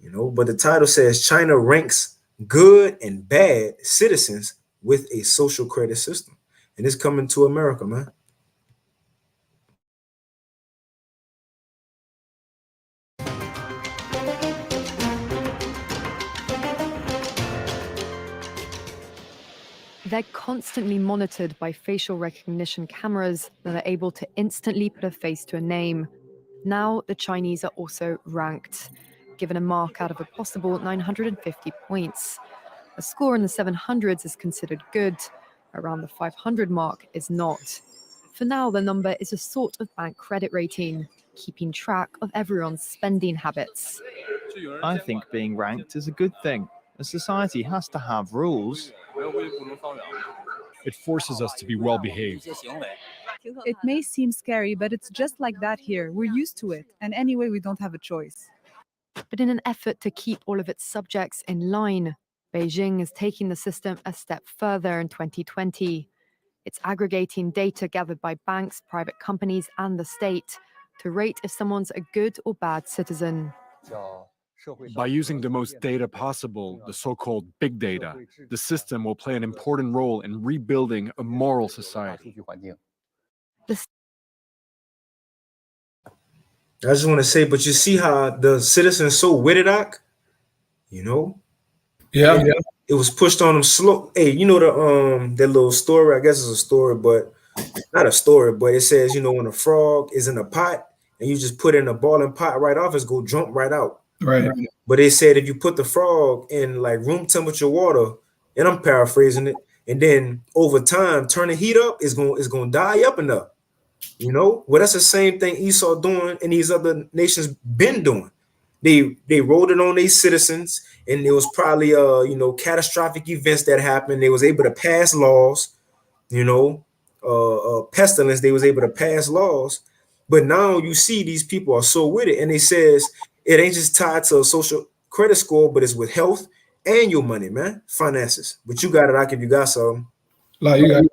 A: But the title says China ranks good and bad citizens with a social credit system, and it's coming to America, man.
E: They're constantly monitored by facial recognition cameras that are able to instantly put a face to a name. Now, the Chinese are also ranked, given a mark out of a possible 950 points. A score in the 700s is considered good. Around the 500 mark is not. For now, the number is a sort of bank credit rating, keeping track of everyone's spending habits.
F: I think being ranked is a good thing. A society has to have rules.
G: It forces us to be well behaved.
H: It may seem scary, but it's just like that here. We're used to it. And anyway, we don't have a choice.
E: But in an effort to keep all of its subjects in line, Beijing is taking the system a step further in 2020. It's aggregating data gathered by banks, private companies, and the state to rate if someone's a good or bad citizen.
G: By using the most data possible, the so-called big data, the system will play an important role in rebuilding a moral society.
A: I just want to say, but you see how the citizens so witted, Doc?
B: Yeah.
A: It was pushed on them slow. Hey, that little story, I guess it's a story, but not a story, but it says, when a frog is in a pot and you just put it in a boiling pot right off, it's go jump right out.
B: Right.
A: But they said if you put the frog in like room temperature water, and I'm paraphrasing it, and then over time turn the heat up, it's gonna die up enough. Well, that's the same thing Esau doing and these other nations been doing. They rolled it on their citizens, and it was probably catastrophic events that happened. They was able to pass laws, pestilence. They was able to pass laws, but now you see these people are so with it, and they says it ain't just tied to a social credit score, but it's with health and your money, man, finances. But you got it, Ak, if you got some.
B: Like you got.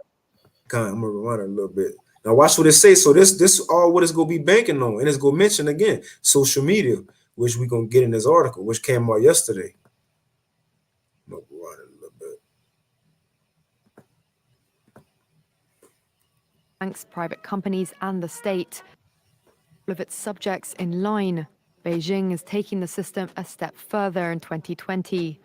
A: I'm gonna rewind it a little bit. Now watch what it says. So this all what it's gonna be banking on, and it's gonna mention again social media, which we're gonna get in this article, which came out yesterday. I'm gonna rewind it a little bit.
E: Banks, private companies, and the state. of its subjects in line. Beijing is taking the system a step further in 2020.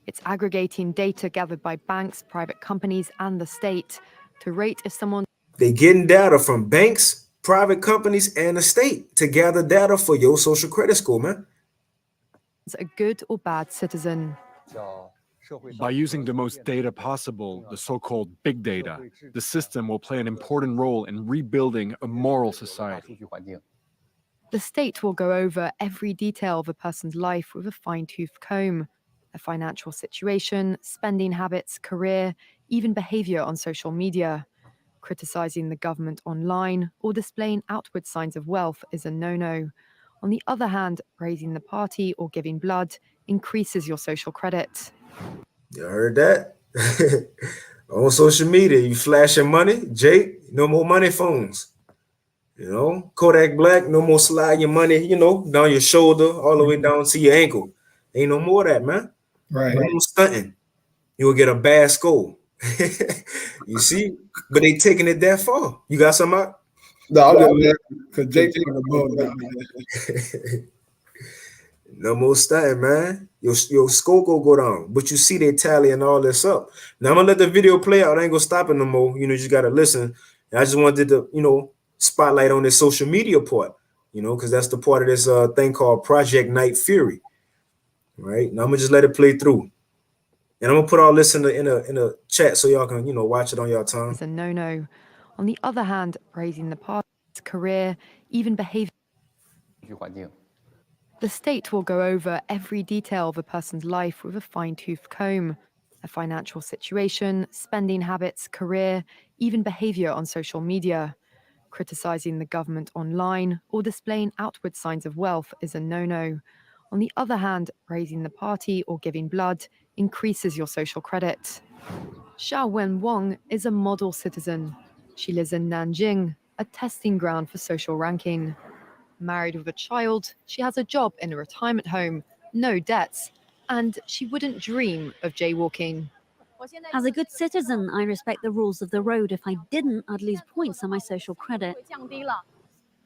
E: It's aggregating data gathered by banks, private companies, and the state to rate if someone
A: They getting data from banks, private companies, and the state to gather data for your social credit score, man.
E: is a good or bad citizen.
G: By using the most data possible, the so-called big data, the system will play an important role in rebuilding a moral society.
E: The state will go over every detail of a person's life with a fine-tooth comb. Their financial situation, spending habits, career, even behavior on social media. Criticizing the government online or displaying outward signs of wealth is a no-no. On the other hand, praising the party or giving blood increases your social credit.
A: You heard that? On social media, you flashing money, Jake, no more money phones. You know, Kodak Black, no more slide your money, you know, down your shoulder, all the way down to your ankle. Ain't no more of that, man.
B: Right.
A: No more stunting. You will get a bad score. You see? But they taking it that far. You got some out?
B: No, I'm just laughing because Jake on the boat now.
A: No more stunting, man. Your score go down. But you see they tallying all this up. Now I'm gonna let the video play out. I ain't gonna stop it no more. You know, you just gotta listen. And I just wanted to, you know, spotlight on this social media part, you know, because that's the part of this thing called Project Night Fury. Right now, I'm gonna just let it play through, and I'm gonna put all this in the chat so y'all can, you know, watch it on your time.
E: Is a no-no. On the other hand, praising the party's career, even behavior. The state will go over every detail of a person's life with a fine-tooth comb. Their financial situation, spending habits, career, even behavior on social media. Criticizing the government online or displaying outward signs of wealth is a no-no. On the other hand, praising the party or giving blood increases your social credit. Xiao Wen Wang is a model citizen. She lives in Nanjing, a testing ground for social ranking. Married with a child, she has a job in a retirement home, no debts, and she wouldn't dream of jaywalking.
I: As a good citizen, I respect the rules of the road. If I didn't, I'd lose points on my social credit.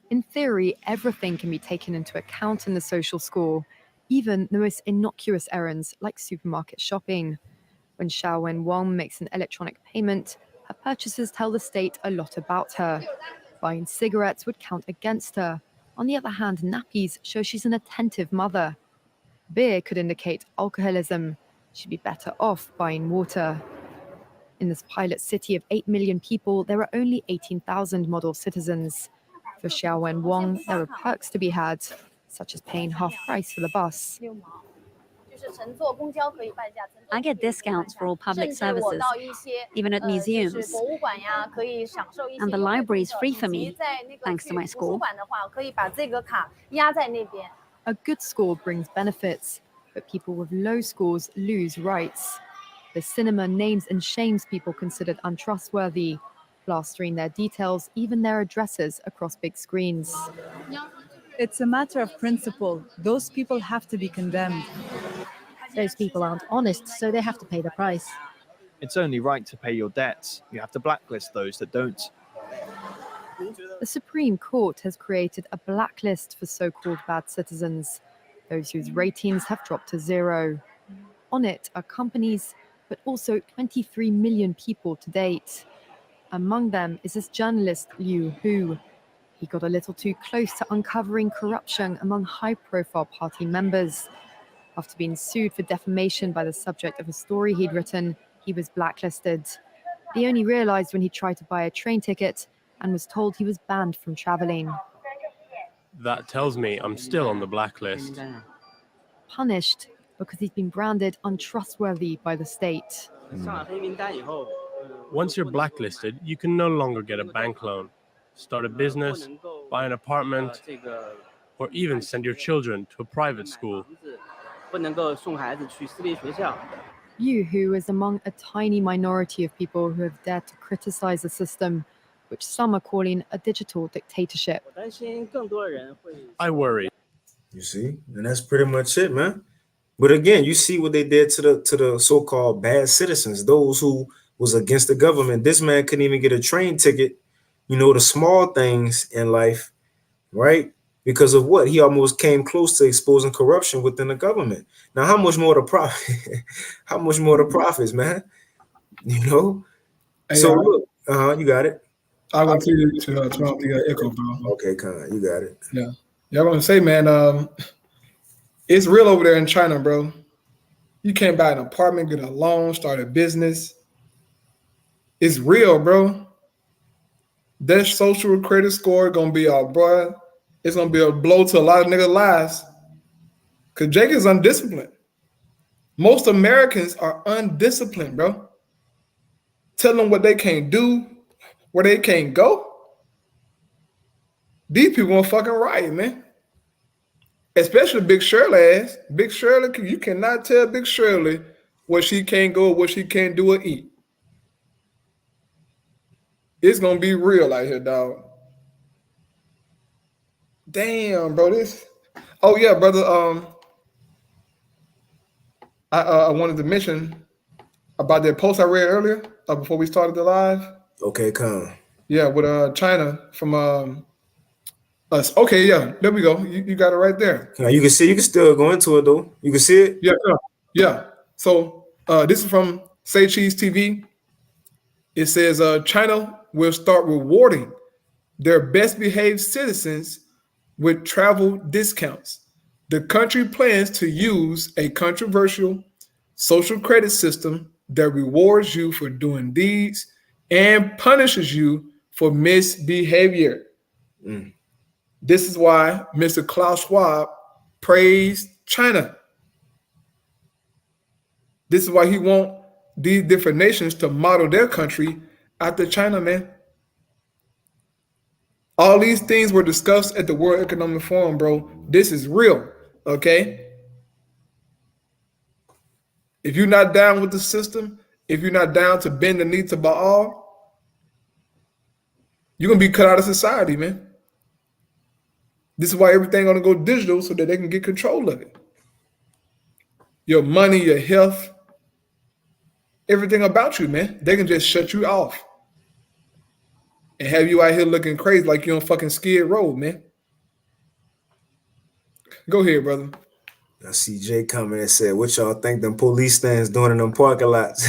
E: In theory, everything can be taken into account in the social score, even the most innocuous errands like supermarket shopping. When Xiao Wen Wang makes an electronic payment, her purchases tell the state a lot about her. Buying cigarettes would count against her. On the other hand, nappies show she's an attentive mother. Beer could indicate alcoholism. She'd be better off buying water. In this pilot city of 8 million people, there are only 18,000 model citizens. For Xiao Wen Wang, there are perks to be had, such as paying half price for the bus.
I: I get discounts for all public services, even at museums. And the library is free for me, thanks to my score.
E: A good score brings benefits, but people with low scores lose rights. The cinema names and shames people considered untrustworthy, plastering their details, even their addresses, across big screens.
H: It's a matter of principle. Those people have to be condemned.
J: Those people aren't honest, so they have to pay the price.
F: It's only right to pay your debts. You have to blacklist those that don't.
E: The Supreme Court has created a blacklist for so-called bad citizens, those whose ratings have dropped to 0. On it are companies, but also 23 million people to date. Among them is this journalist Liu Hu. He got a little too close to uncovering corruption among high-profile party members. After being sued for defamation by the subject of a story he'd written, he was blacklisted. He only realized when he tried to buy a train ticket and was told he was banned from traveling.
K: That tells me I'm still on the blacklist.
E: Punished because he's been branded untrustworthy by the state.
K: Once you're blacklisted, you can no longer get a bank loan, start a business, buy an apartment, or even send your children to a private school.
E: Liu Hu is among a tiny minority of people who have dared to criticize the system, which some are calling a digital dictatorship.
K: I worry.
A: You see, and that's pretty much it, man. But again, you see what they did to the so-called bad citizens, those who was against the government. This man couldn't even get a train ticket. You know, the small things in life, right? because of what? He almost came close to exposing corruption within the government. Now, how much more the profit? How much more the profits, man? You know?
B: Hey,
A: So look, you got it.
B: I want to turn off the echo, bro.
A: Okay, Con, you got it.
B: Yeah. Yeah, I want to say, man, it's real over there in China, bro. You can't buy an apartment, get a loan, start a business. It's real, bro. That social credit score gonna be bro. It's gonna be a blow to a lot of niggas' lives. Cause Jake is undisciplined. Most Americans are undisciplined, bro. Tell them what they can't do, where they can't go. These people gonna fucking riot, man. Especially Big Shirley ass. Big Shirley, you cannot tell Big Shirley what she can't go, what she can't do or eat. It's gonna be real out here, dog. Damn, bro. Oh yeah, brother. I wanted to mention about that post I read earlier before we started the live.
A: Okay, Con.
B: Yeah, with China from us. Okay, yeah, there we go. You got it right there.
A: Con, you can see, you can still go into it though. You can see it.
B: Yeah. So this is from Say Cheese TV. It says China will start rewarding their best behaved citizens with travel discounts. The country plans to use a controversial social credit system that rewards you for doing deeds and punishes you for misbehavior. This is why Mr. Klaus Schwab praised China. This is why he wants these different nations to model their country after China, man. All these things were discussed at the World Economic Forum, bro. This is real, okay? If you're not down with the system, if you're not down to bend the knee to Baal, you're going to be cut out of society, man. This is why everything going to go digital so that they can get control of it. Your money, your health, everything about you, man. They can just shut you off and have you out here looking crazy like you're on fucking Skid Row, man. Go ahead, brother.
A: I see Jay coming and said, what y'all think them police stands doing in them parking lots?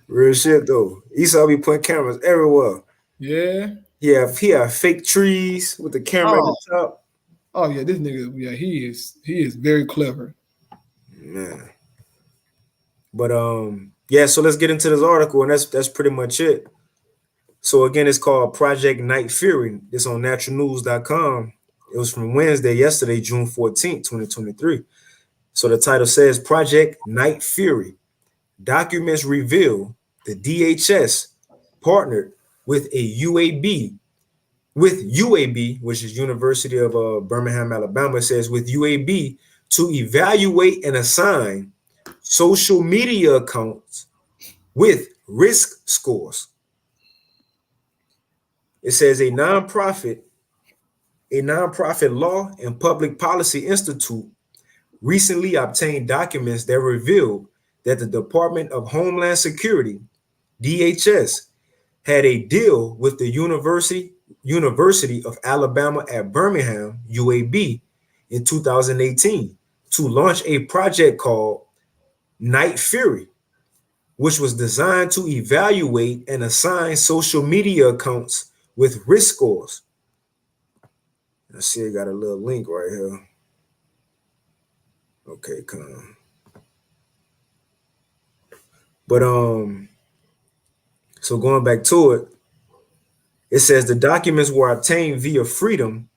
A: Real shit, though. Esau be putting cameras everywhere.
B: Yeah.
A: He have fake trees with the camera at the top.
B: Oh, yeah, this nigga, yeah, he is very clever.
A: Man. But, yeah, so let's get into this article, and that's pretty much it. So again, it's called Project Night Fury. It's on naturalnews.com. It was from yesterday, June 14th, 2023. So the title says Project Night Fury. Documents reveal the DHS partnered with UAB, which is University of Birmingham, Alabama. It says with UAB to evaluate and assign social media accounts with risk scores. It says a nonprofit law and public policy institute recently obtained documents that revealed that the Department of Homeland Security, DHS, had a deal with the University of Alabama at Birmingham, UAB, in 2018 to launch a project called Night Fury, which was designed to evaluate and assign social media accounts with risk scores. I see I got a little link right here. Okay, come. But so going back to it, it says the documents were obtained via Freedom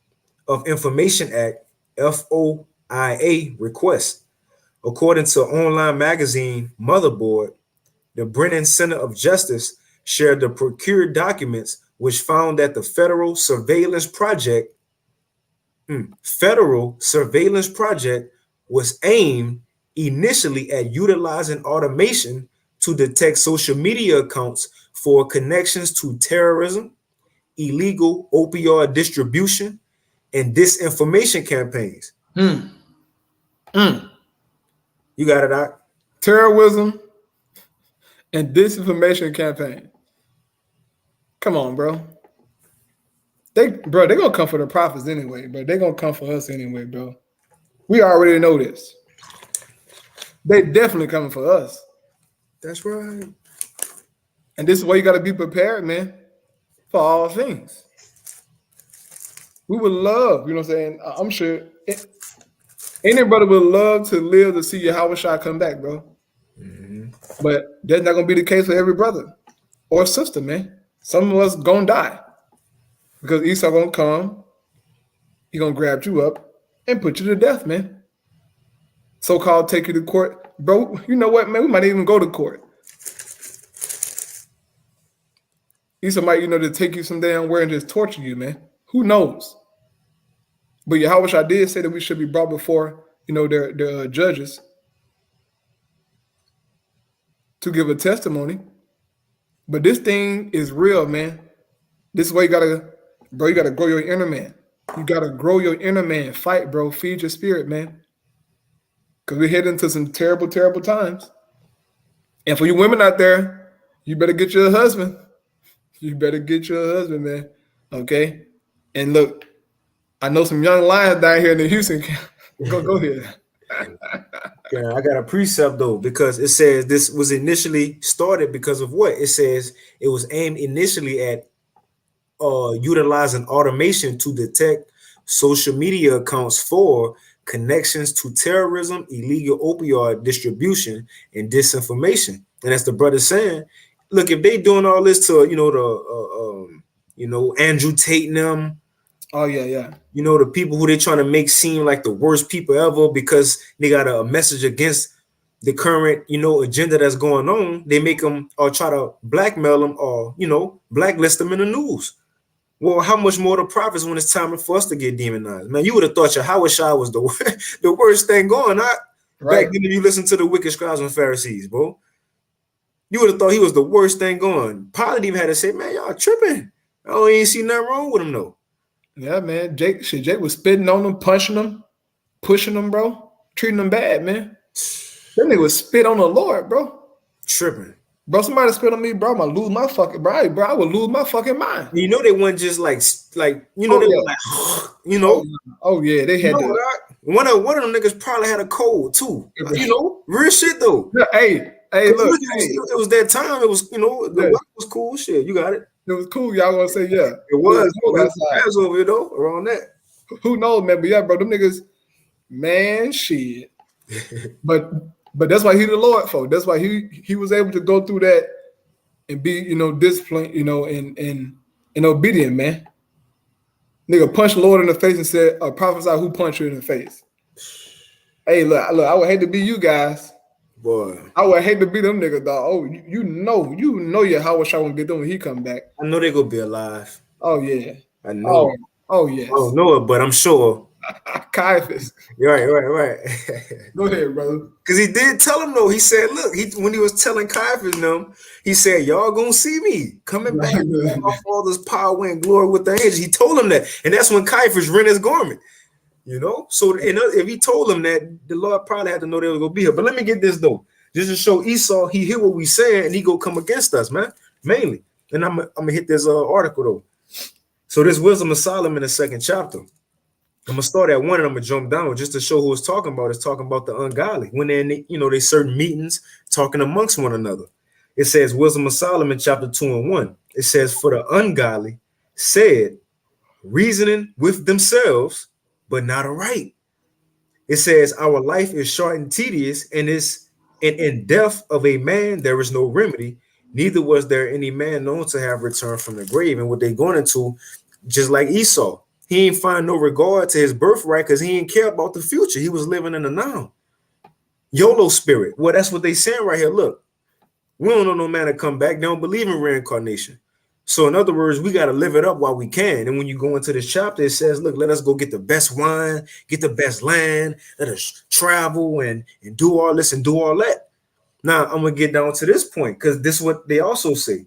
A: of Information Act FOIA request. According to online magazine Motherboard, the Brennan Center of Justice shared the procured documents, which found that the federal surveillance project was aimed initially at utilizing automation to detect social media accounts for connections to terrorism, illegal opioid distribution, and disinformation campaigns. You got it, Doc?
B: Terrorism and disinformation campaign. Come on, bro. They gonna come for the prophets anyway, but they gonna come for us anyway, bro. We already know this. They definitely coming for us.
A: That's right.
B: And this is why you got to be prepared, man, for all things. We would love, you know what I'm saying? I'm sure any brother would love to live to see Yahweh Shai come back, bro. But that's not going to be the case for every brother or sister, man. Some of us going to die because Esau going to come. He going to grab you up and put you to death, man. So-called take you to court. Bro, you know what, man? We might even go to court. Esau might, to take you some damn where and just torture you, man. Who knows? But Yahweh Shai did say that we should be brought before, their judges to give a testimony. But this thing is real, man. This is why you gotta grow your inner man. You gotta grow your inner man. Fight, bro. Feed your spirit, man. Because we're heading into some terrible, terrible times. And for you women out there, you better get your husband. You better get your husband, man. Okay? And look, I know some young lions down here in the Houston. Go ahead.
A: Yeah, I got a precept though, because it says this was initially started because of what? It says it was aimed initially at utilizing automation to detect social media accounts for connections to terrorism, illegal opioid distribution, and disinformation. And as the brother's saying, look, if they doing all this to Andrew Tate and them,
B: oh yeah,
A: the people who they trying to make seem like the worst people ever because they got a message against the current agenda that's going on, they make them or try to blackmail them or blacklist them in the news. Well, how much more the prophets when it's time for us to get demonized? Man, you would have thought Yahweh Shai was the worst thing going. Right. Back then, if you listen to the wicked scribes and Pharisees, bro, you would have thought he was the worst thing going. Pilate even had to say, man, y'all tripping. I ain't see nothing wrong with him, though.
B: Yeah, man. Jake was spitting on them, punching them, pushing them, bro. Treating them bad, man. That nigga was spit on the Lord, bro.
A: Tripping.
B: Bro, somebody spit on me, bro. I'm gonna lose my fucking bro. I would lose my fucking mind.
A: They weren't just like they were like,
B: Oh yeah, they had
A: one of them niggas probably had a cold too. Real shit though.
B: Yeah, hey, look,
A: it was that time. It was the weather was cool. Shit, you got it.
B: It was cool. Y'all gonna say yeah.
A: It was. It was over here though, around that.
B: Who knows, man? But yeah, bro, them niggas, man, shit. But that's why he the Lord, folks. That's why he was able to go through that and be, disciplined, and obedient, man. Nigga punched the Lord in the face and said, prophesy who punched you in the face. Hey, look, I would hate to be you guys.
A: Boy.
B: I would hate to be them niggas, dog. Oh, you know Yahweh Shai gonna get them when he come back.
A: I know they gonna be alive.
B: Oh, yeah.
A: I know.
B: Oh yes.
A: I don't know it, but I'm sure.
B: Caiaphas.
A: Right.
B: Go ahead, brother.
A: Because he did tell him though. He said, look, when he was telling Caiaphas them, he said, y'all gonna see me coming back with my father's power and glory with the angels. He told him that. And that's when Caiaphas rent his garment. So if he told him that, the Lord probably had to know they were gonna be here. But let me get this though. Just to show Esau, he hear what we saying and he go come against us, man. Mainly. And I'm gonna hit this article though. So this Wisdom of Solomon, the 2nd chapter. I'm gonna start at 1 and I'm gonna jump down just to show who it's talking about. It's talking about the ungodly when they're in they certain meetings talking amongst one another. It says Wisdom of Solomon chapter 2 and 1. It says, for the ungodly said, reasoning with themselves, but not aright. It says, our life is short and tedious, and in death of a man there is no remedy. Neither was there any man known to have returned from the grave. And what they going into, just like Esau. He ain't find no regard to his birthright because he ain't care about the future. He was living in the now. YOLO spirit. Well, that's what they saying right here. Look, we don't know no man to come back. They don't believe in reincarnation. So in other words, we got to live it up while we can. And when you go into this chapter, it says, look, let us go get the best wine, get the best land, let us travel and do all this and do all that. Now, I'm going to get down to this point because this is what they also say.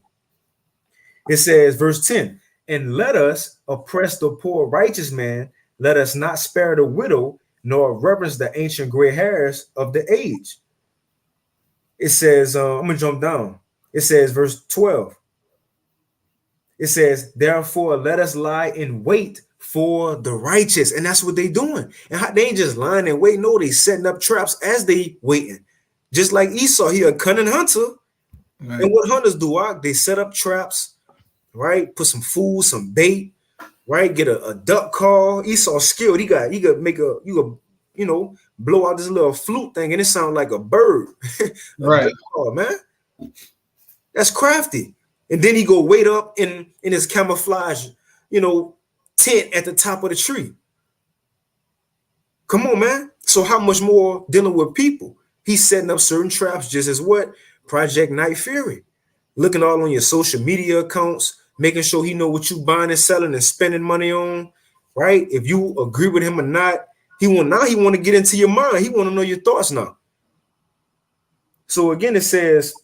A: It says, verse 10, and let us oppress the poor righteous man. Let us not spare the widow, nor reverence the ancient gray hairs of the age. It says, I'm going to jump down. It says, verse 12. It says, therefore, let us lie in wait for the righteous. And that's what they doing. And they ain't just lying in wait. No, they setting up traps as they waiting. Just like Esau, he a cunning hunter.
B: Right.
A: And what hunters do, they set up traps, right? Put some food, some bait, right? Get a duck call. Esau's skilled. He could make blow out this little flute thing and it sounds like a bird.
B: Right.
A: Oh man, that's crafty. And then he go wait up in his camouflage, tent at the top of the tree. Come on, man. So how much more dealing with people? He's setting up certain traps just as what? Project Night Fury. Looking all on your social media accounts, making sure he know what you buying and selling and spending money on, right? If you agree with him or not, he want to get into your mind. He want to know your thoughts now. So again, it says,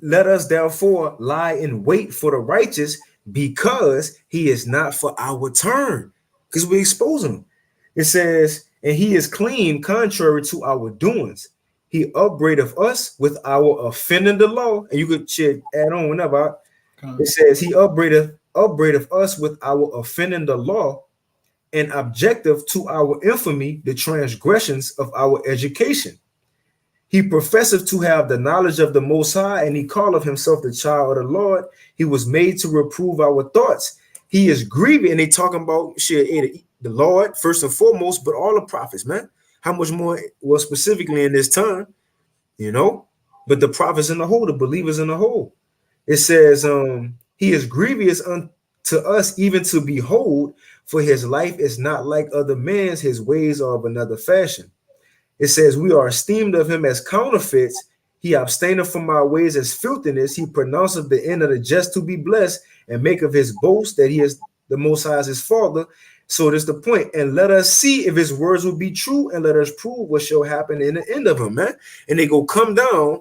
A: let us therefore lie in wait for the righteous because he is not for our turn, because we expose him. It says, and he is clean contrary to our doings. He upbraideth us with our offending the law. And you could add on whenever. It says he upbraideth us with our offending the law and objective to our infamy, the transgressions of our education. He professeth to have the knowledge of the Most High, and he calleth himself the child of the Lord. He was made to reprove our thoughts. He is grieving, and they talking about the Lord first and foremost, but all the prophets, man. How much more, well, specifically in this time, but the prophets in the whole, the believers in the whole. It says, he is grievous unto us, even to behold, for his life is not like other men's, his ways are of another fashion. It says, we are esteemed of him as counterfeits. He abstaineth from our ways as filthiness. He pronounceth the end of the just to be blessed, and make of his boast that he is the Most High as his father. So that's the point. And let us see if his words will be true, and let us prove what shall happen in the end of him, man. And they go come down,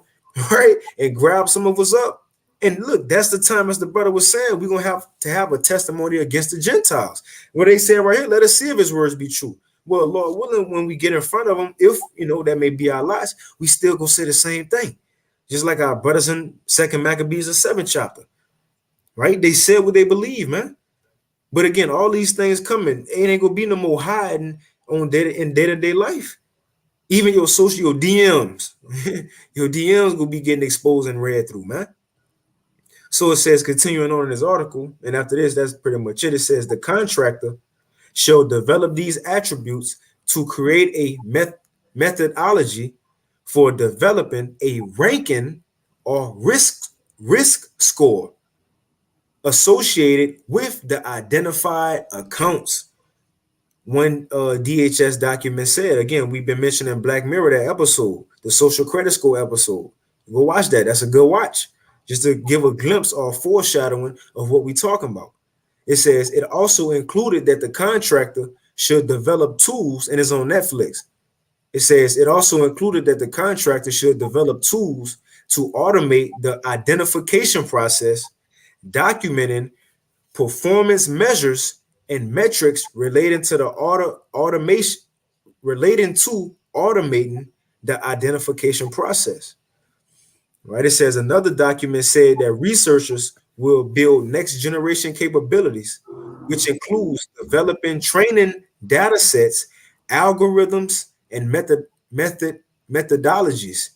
A: right, and grab some of us up. And look, that's the time, as the brother was saying, we're going to have a testimony against the Gentiles. What they say right here, let us see if his words be true. Well, Lord willing, when we get in front of them, if, that may be our lots, we still going to say the same thing. Just like our brothers in 2 Maccabees, the 7th chapter, right? They said what they believe, man. But again, all these things coming, it ain't going to be no more hiding on day-to-day life. Even your DMs, your DMs going to be getting exposed and read through, man. So it says, continuing on in this article, and after this, that's pretty much it. It says, the contractor shall develop these attributes to create a methodology for developing a ranking or risk score associated with the identified accounts. One DHS document said, again, we've been mentioning Black Mirror, that episode, the social credit score episode. Go watch that. That's a good watch, just to give a glimpse or foreshadowing of what we're talking about. It says it also included that the contractor should develop tools, and it's on Netflix. It says it also included that the contractor should develop tools to automate the identification process, documenting performance measures and metrics relating to automating the identification process. Right? It says another document said that researchers will build next generation capabilities, which includes developing training data sets, algorithms, and methodologies,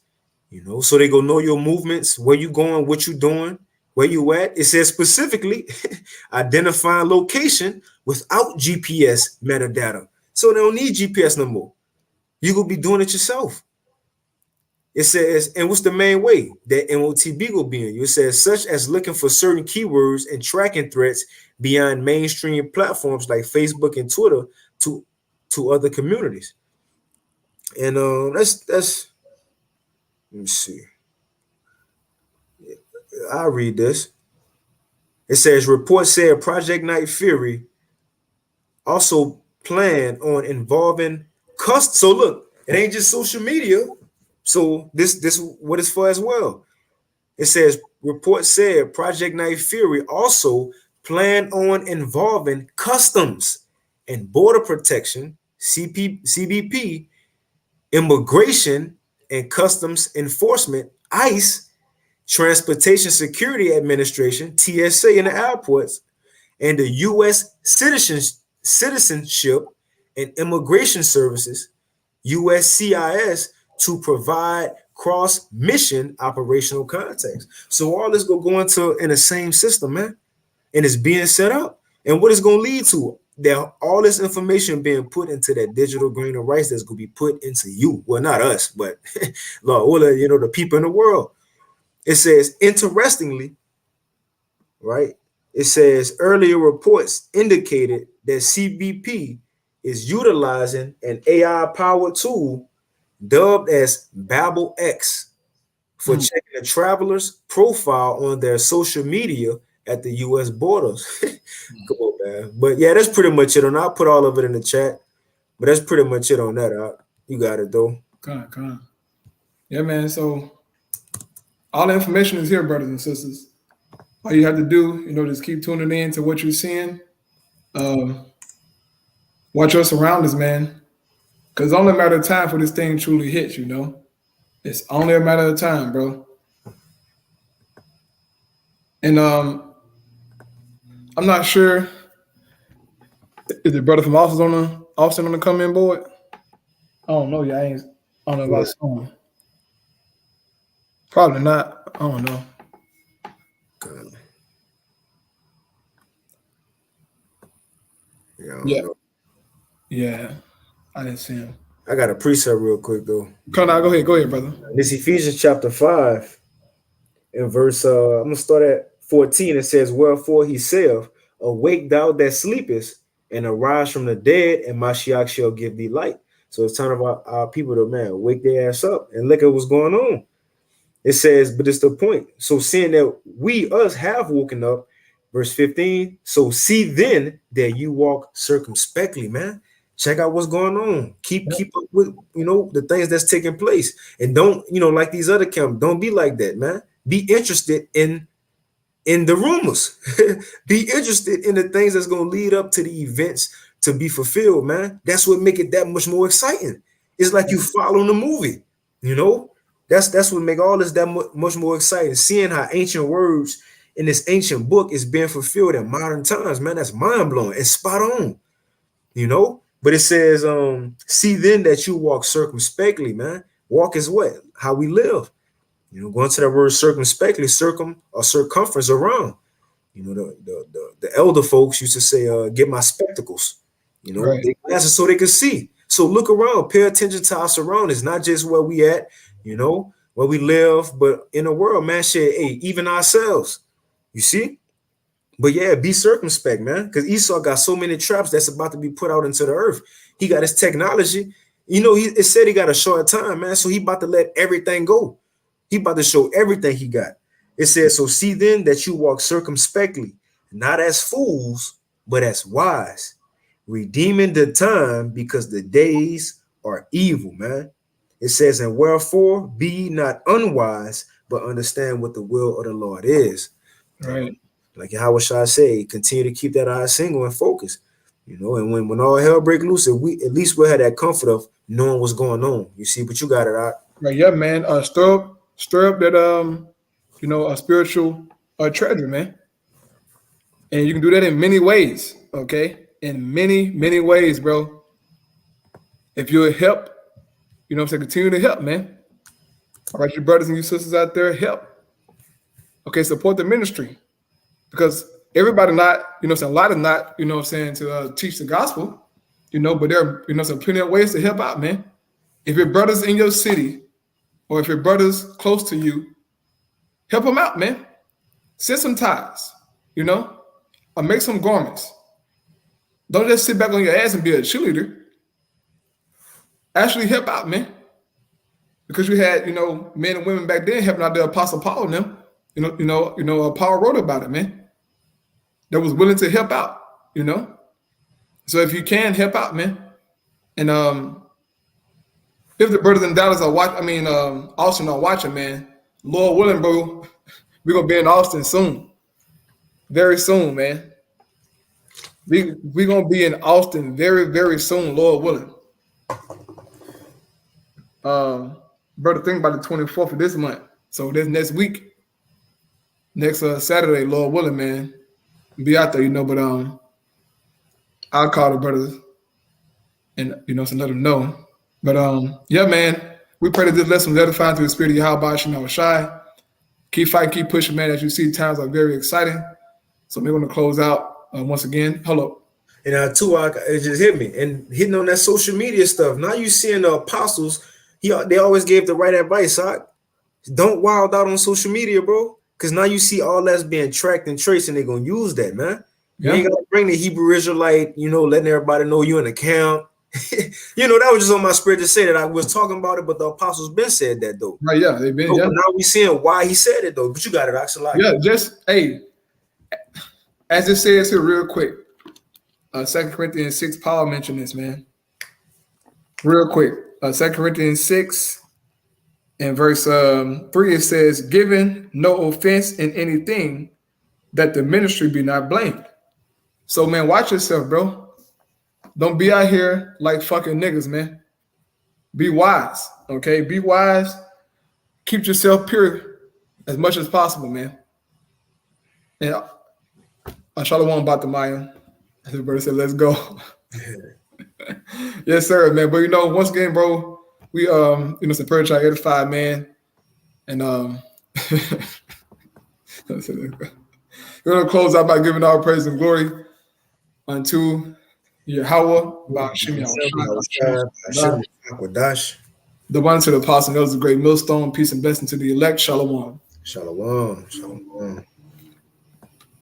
A: so they go know your movements, where you going, what you doing, where you at. It says specifically identifying location without GPS metadata. So they don't need GPS no more. You will be doing it yourself. It says, and what's the main way that MOTB will be in you? It says, such as looking for certain keywords and tracking threats beyond mainstream platforms like Facebook and Twitter to other communities. And that's let me see. I'll read this. It says, report said Project Night Fury also planned on involving so look, it ain't just social media. So this what it's for as well. It says, report said Project Night Fury also planned on involving customs and border protection, CBP, immigration and customs enforcement, ICE, Transportation Security Administration, TSA, in the airports, and the U.S. Citizenship and Immigration Services, USCIS, to provide cross-mission operational contacts. So all this go into in the same system, man, and it's being set up. And what it's going to lead to? That all this information being put into that digital grain of rice that's going to be put into you. Well, not us, but Lord, the people in the world. It says, interestingly, right? It says earlier reports indicated that CBP is utilizing an AI-powered tool dubbed as Babel X for checking a traveler's profile on their social media at the U.S. borders. Come on, man. But yeah, that's pretty much it. And I'll put all of it in the chat. But that's pretty much it on that. You got it, though.
B: Come on. Yeah, man. So all the information is here, brothers and sisters. All you have to do, just keep tuning in to what you're seeing. Watch your surroundings, man. Because it's only a matter of time for this thing truly hits, It's only a matter of time, bro. And I'm not sure. Is the brother from Austin on the come in board? I don't know. I don't know about someone. Probably not. I don't know. Yeah. I didn't see him.
A: I got a precept real quick though.
B: Go ahead, brother.
A: This Ephesians chapter 5 in verse I'm gonna start at 14. It says, wherefore he saith, awake thou that sleepest, and arise from the dead, and Mashiach shall give thee light. So it's time for our people to, wake their ass up and look at what's going on. It says, but it's the point. So seeing that us have woken up, verse 15, so see then that you walk circumspectly, man. Check out what's going on. Keep up with, the things that's taking place. And don't, like these other camps, don't be like that, man. Be interested in the rumors. Be interested in the things that's going to lead up to the events to be fulfilled, man. That's what make it that much more exciting. It's like you following the movie, That's what make all this that much more exciting. Seeing how ancient words in this ancient book is being fulfilled in modern times, man. That's mind-blowing and spot on, But it says, see then that you walk circumspectly, man. Walk is what? How we live. Going to that word circumspectly, circumference around. The elder folks used to say, get my spectacles,
B: right.
A: Glasses so they can see. So look around, pay attention to our surroundings, not just where we at, where we live, but in the world, man, even ourselves, you see? But yeah, be circumspect, man, because Esau got so many traps that's about to be put out into the earth. He got his technology. It said he got a short time, man, so he about to let everything go. He about to show everything he got. It says, so see then that you walk circumspectly, not as fools, but as wise, redeeming the time because the days are evil, man. It says, and wherefore be not unwise, but understand what the will of the Lord is.
B: Right.
A: Like Yahweh Shai say, continue to keep that eye single and focus, and when all hell break loose, at least we'll have that comfort of knowing what's going on. You see, but you got it out.
B: Right, yeah, man. Stir up that a spiritual treasure, man. And you can do that in many ways, okay? In many, many ways, bro. If you'll help, continue to help, man. All right, your brothers and your sisters out there, help. Okay, support the ministry. Because everybody not, a lot of not, to teach the gospel, but there are, some plenty of ways to help out, man. If your brothers in your city or if your brothers close to you, help them out, man. Send some ties, or make some garments. Don't just sit back on your ass and be a cheerleader. Actually help out, man. Because you had, men and women back then helping out the Apostle Paul and them. Paul wrote about it, man. That was willing to help out, So if you can help out, man. And if the brothers in Dallas are watching, Austin are watching, man. Lord willing, bro, we're gonna be in Austin soon. Very soon, man. We're gonna be in Austin very, very soon, Lord willing. Brother, think about the 24th of this month. So this next week, next Saturday, Lord willing, man. Be out there, but I'll call the brothers and so let them know. But yeah, man, we pray that this lesson was edifying through the spirit of Yahweh Shem Shai. Keep fighting, keep pushing, man. As you see, times are very exciting. So we're going to close out once again. Hello.
A: And Tupac, it just hit me and hitting on that social media stuff. Now you seeing the apostles, they always gave the right advice. Huh? Don't wild out on social media, bro. Because now you see all that's being tracked and traced, and they're gonna use that, man. You ain't gotta bring the Hebrew Israelite, letting everybody know you an account. That was just on my spirit to say that I was talking about it, but the apostles been said that though.
B: Right, yeah, they've been.
A: Now we seeing why he said it though. But you got it, Axel.
B: Yeah, just as it says here, real quick. 2 Corinthians 6, Paul mentioned this, man. Real quick. 2 Corinthians 6 and verse 3, it says, giving no offense in anything, that the ministry be not blamed. So, man, watch yourself, bro. Don't be out here like fucking niggas, man. Be wise, okay? Be wise. Keep yourself pure as much as possible, man. And Shalom about the Maya. The brother said, let's go. Yes, sir, man. But once again, bro, we some prayer try edify, man. And we're gonna close out by giving all praise and glory unto Yahweh, the one to the apostle, knows the great millstone, peace and blessing to the elect. Shalom.
A: Shalom. Shalom.